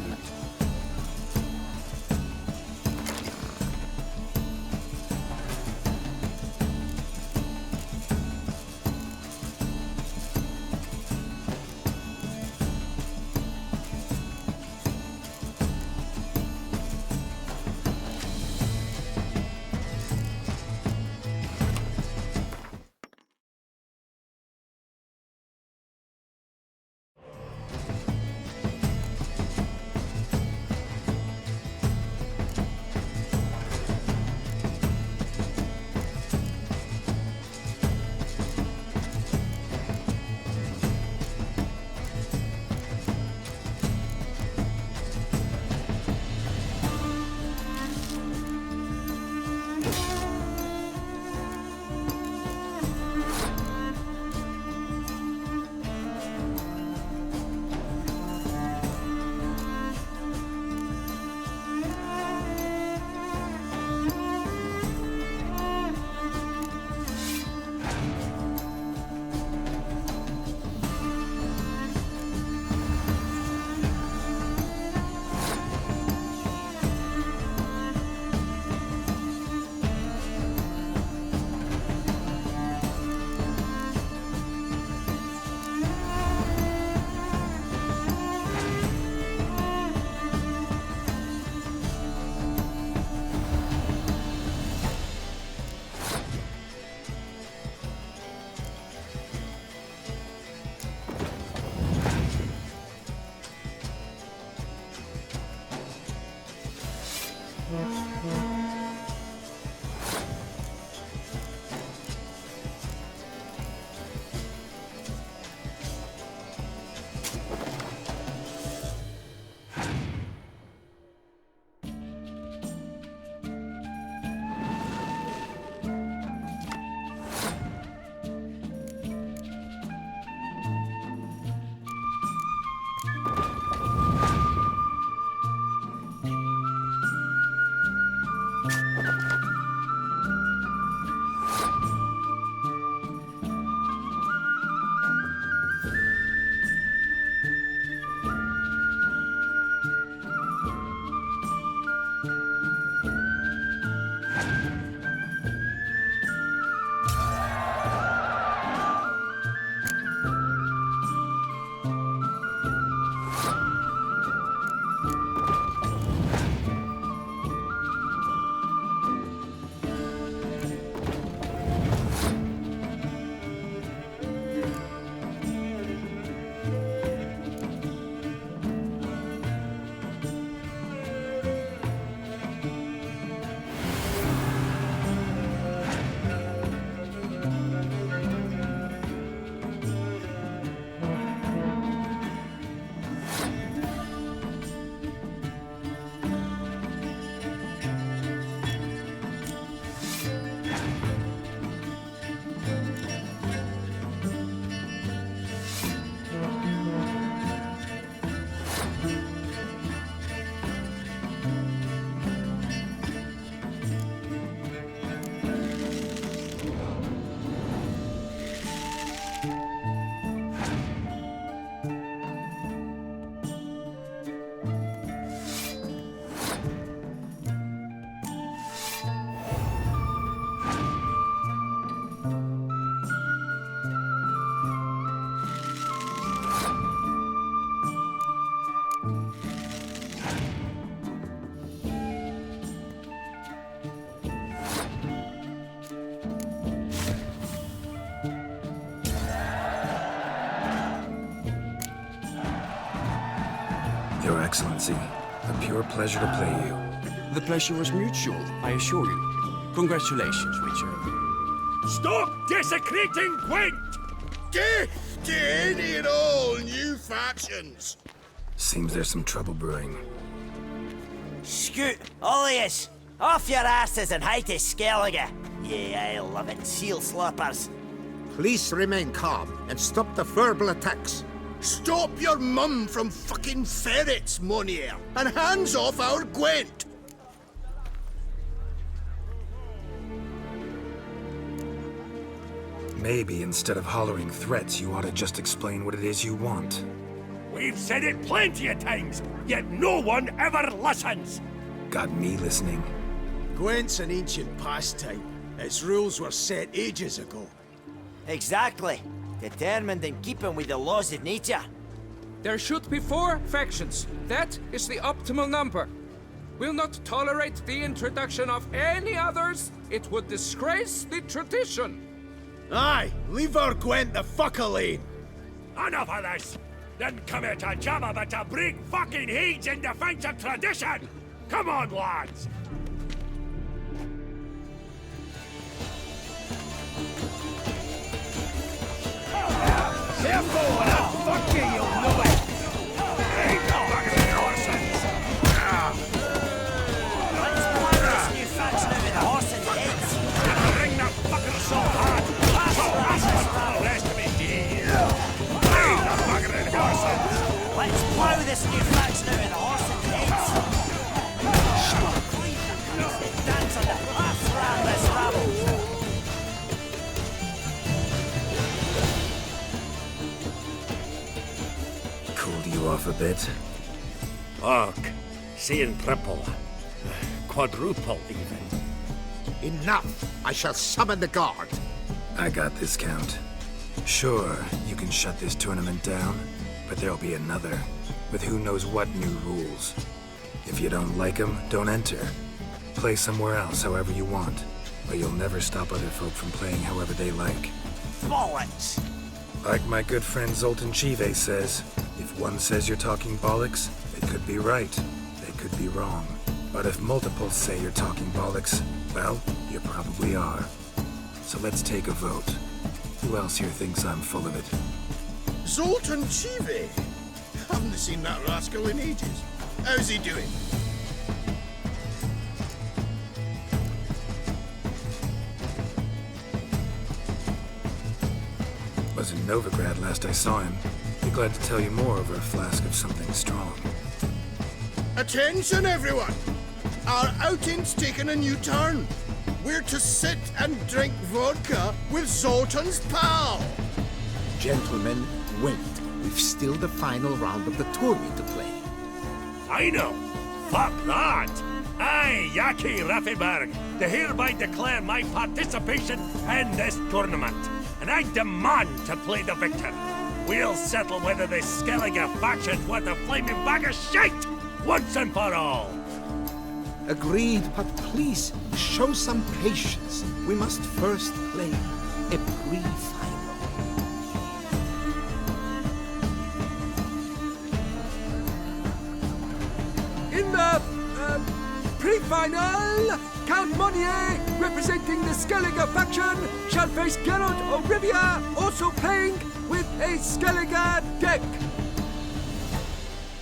Excellency. A pure pleasure to play you. The pleasure was mutual, I assure you. Congratulations, Witcher. Stop desecrating Gwent! Death to any and all new factions! Seems there's some trouble brewing. Scoot, all of yous! Off your asses and hide to Skellige! Ye I-loving seal slurpers! Please remain calm and stop the verbal attacks. Stop your mum from fucking ferrets, Monier, and hands off our Gwent! Maybe instead of hollering threats, you ought to just explain what it is you want. We've said it plenty of times, yet no one ever listens! Got me listening. Gwent's an ancient pastime. Its rules were set ages ago. Exactly. Determined in keeping with the laws of nature. There should be 4 factions. That is the optimal number. We'll not tolerate the introduction of any others. It would disgrace the tradition. Aye, leave our Gwent the fuck alone. Enough of this! Didn't come here to jabber, but to break fucking heads in defense of tradition! Come on, lads! Careful, when I fuck you, you'll know it! Ain't the fucking horses! Let's plow this new faction out with the horse and heads! Bring the fucker so hard! That's the rest of me, dear! Bring the fucking horses! Let's plow this new faction out with the horse and heads! Dance on the path around this rabble! Cooled you off a bit? Fuck. Seeing triple. Quadruple, even. Enough! I shall summon the guard. I got this, Count. Sure, you can shut this tournament down, but there'll be another, with who knows what new rules. If you don't like them, don't enter. Play somewhere else however you want, but you'll never stop other folk from playing however they like. Bollocks! Like my good friend Zoltan Chive says, if one says you're talking bollocks, they could be right, they could be wrong. But if multiples say you're talking bollocks, well, you probably are. So let's take a vote. Who else here thinks I'm full of it? Zoltan Chive? Haven't seen that rascal in ages. How's he doing? Was in Novigrad last I saw him. Be glad to tell you more over a flask of something strong. Attention, everyone! Our outing's taken a new turn. We're to sit and drink vodka with Zoltan's pal. Gentlemen, wait. We've still the final round of the tourney to play. I know. Fuck that. I, Yaki Raffenberg, do hereby declare my participation in this tournament. And I demand to play the victor. We'll settle whether this Skellige faction's worth a flaming bag of shite once and for all. Agreed, but please, show some patience. We must first play a pre-final. In the pre-final, Count Monnier, representing the Skellige faction, shall face Geralt of Rivia, also playing with a Skellige deck.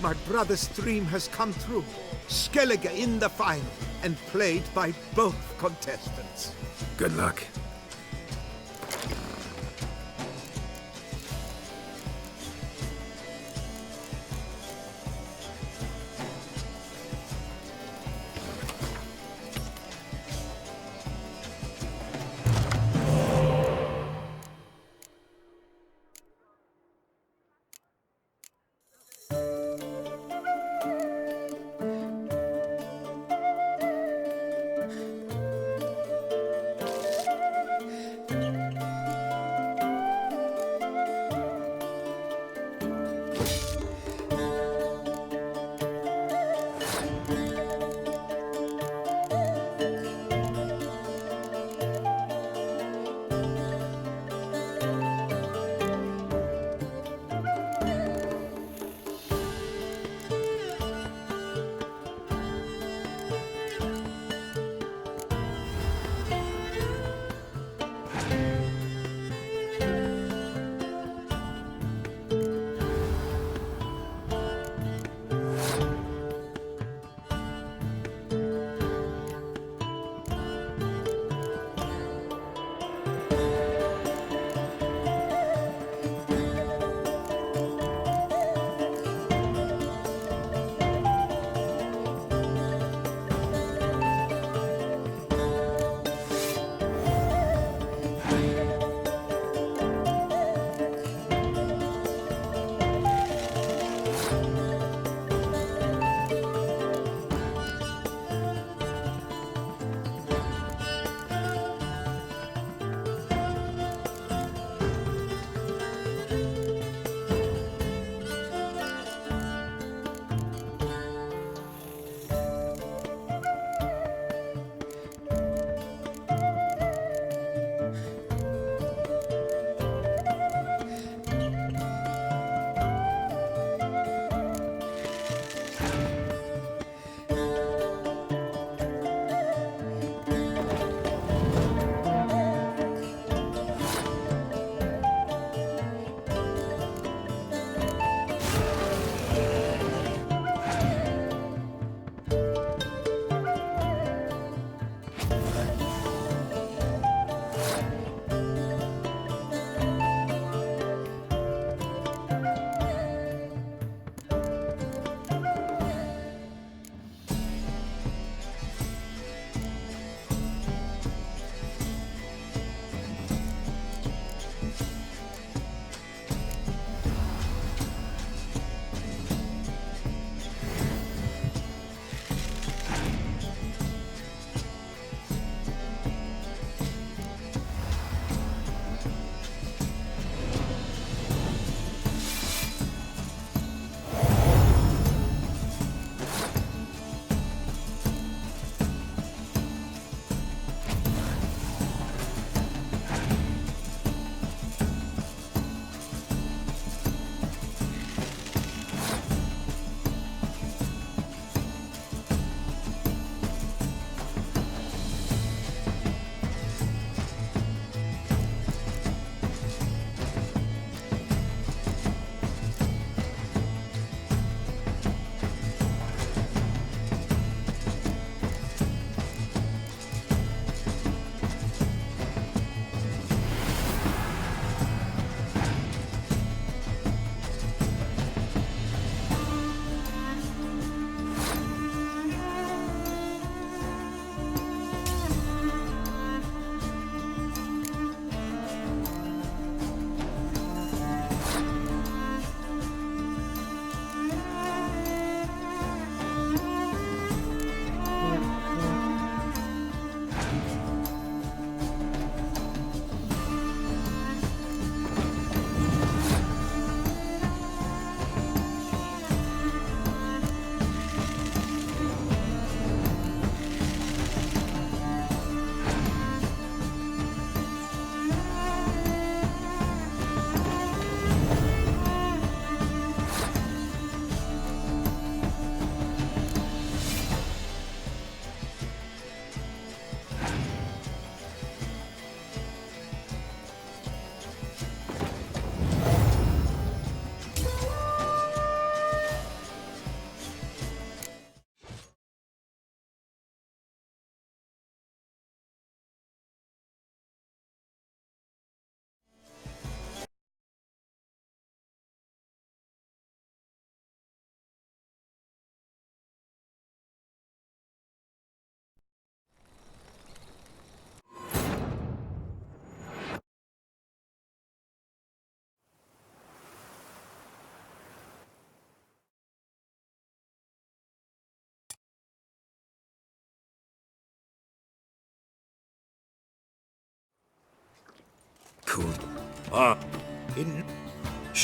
My brother's dream has come true. Skellige in the final, and played by both contestants. Good luck.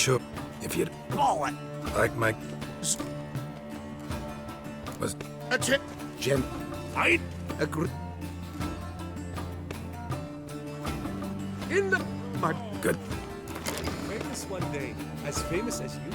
Sure, if you'd Ball it! like my... Was... That's it. Jen... I... Agree... In the... My... Good. Famous one day. As famous as you.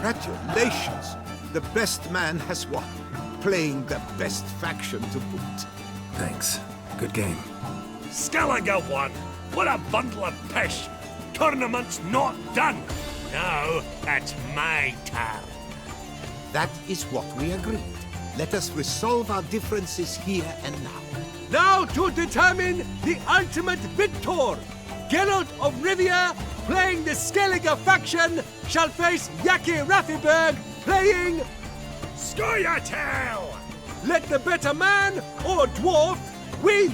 Congratulations! The best man has won, playing the best faction to boot. Thanks. Good game. Skellige won! What a bundle of pish! Tournament's not done! Now, it's my turn. That is what we agreed. Let us resolve our differences here and now. Now to determine the ultimate victor! Geralt of Rivia, playing the Skellige faction, shall face Yaki Raffiberg, playing... Scoia'tael! Let the better man, or dwarf, win!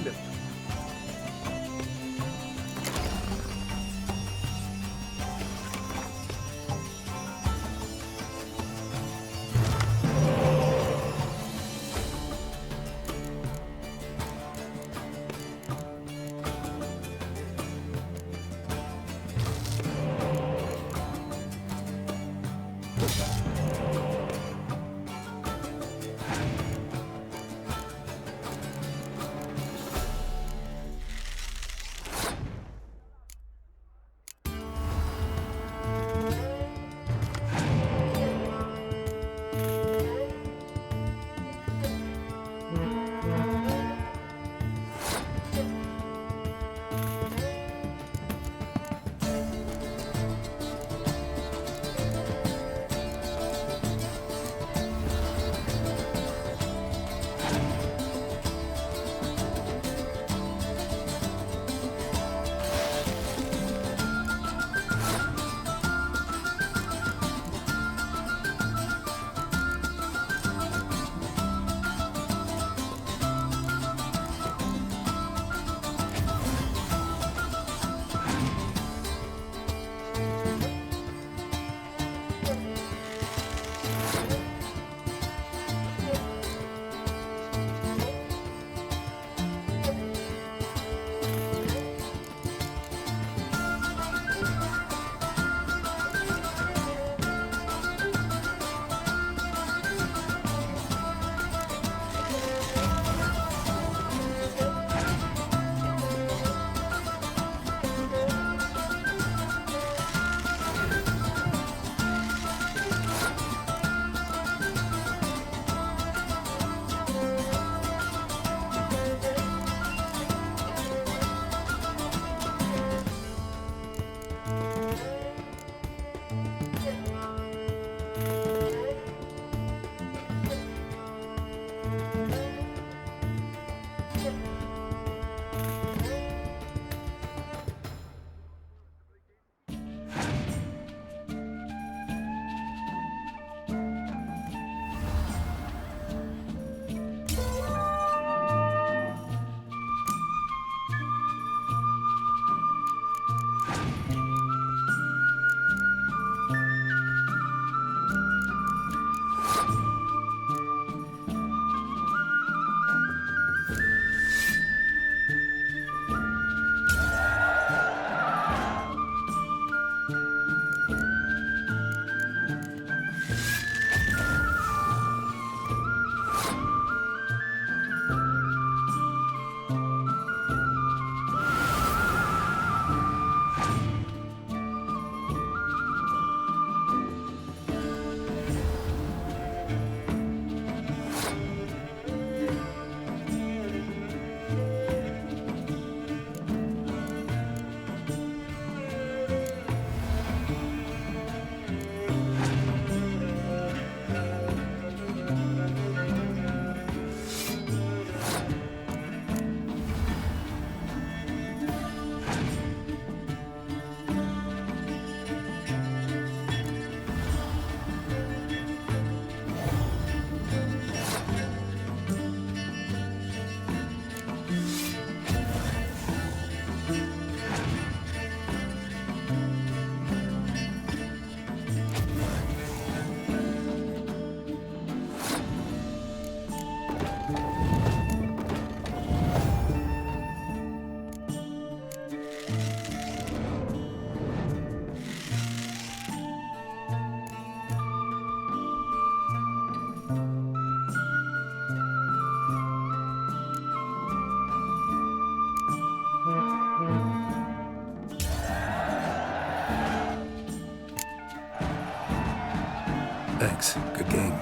Thanks. Good game.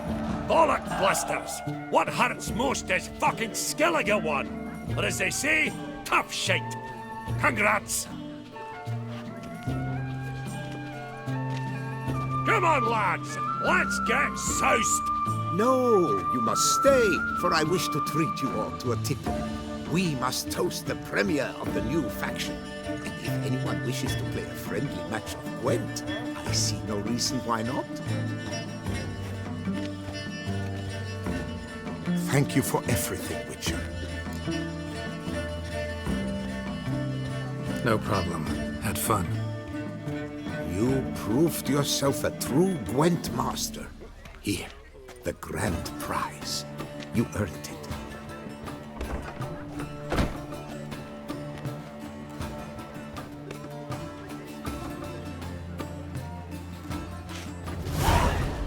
Bollock blisters! What hurts most is fucking Skellige won. Or as they say, tough shite. Congrats! Come on, lads! Let's get soused! No, you must stay, for I wish to treat you all to a tipple. We must toast the premier of the new faction. And if anyone wishes to play a friendly match of Gwent, I see no reason why not. Thank you for everything, Witcher. No problem. Had fun. You proved yourself a true Gwent master. Here, the grand prize. You earned it.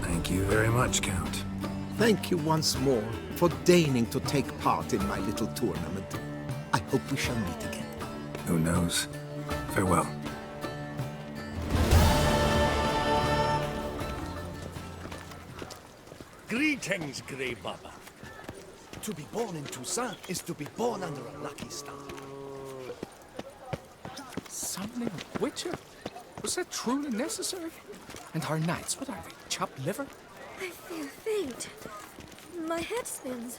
Thank you very much, Count. Thank you once more for deigning to take part in my little tournament. I hope we shall meet again. Who knows? Farewell. Greetings, Grey Baba. To be born in Toussaint is to be born under a lucky star. Summoning a witcher? Was that truly necessary? And our knights, what are they, chopped liver? I feel faint. My head spins.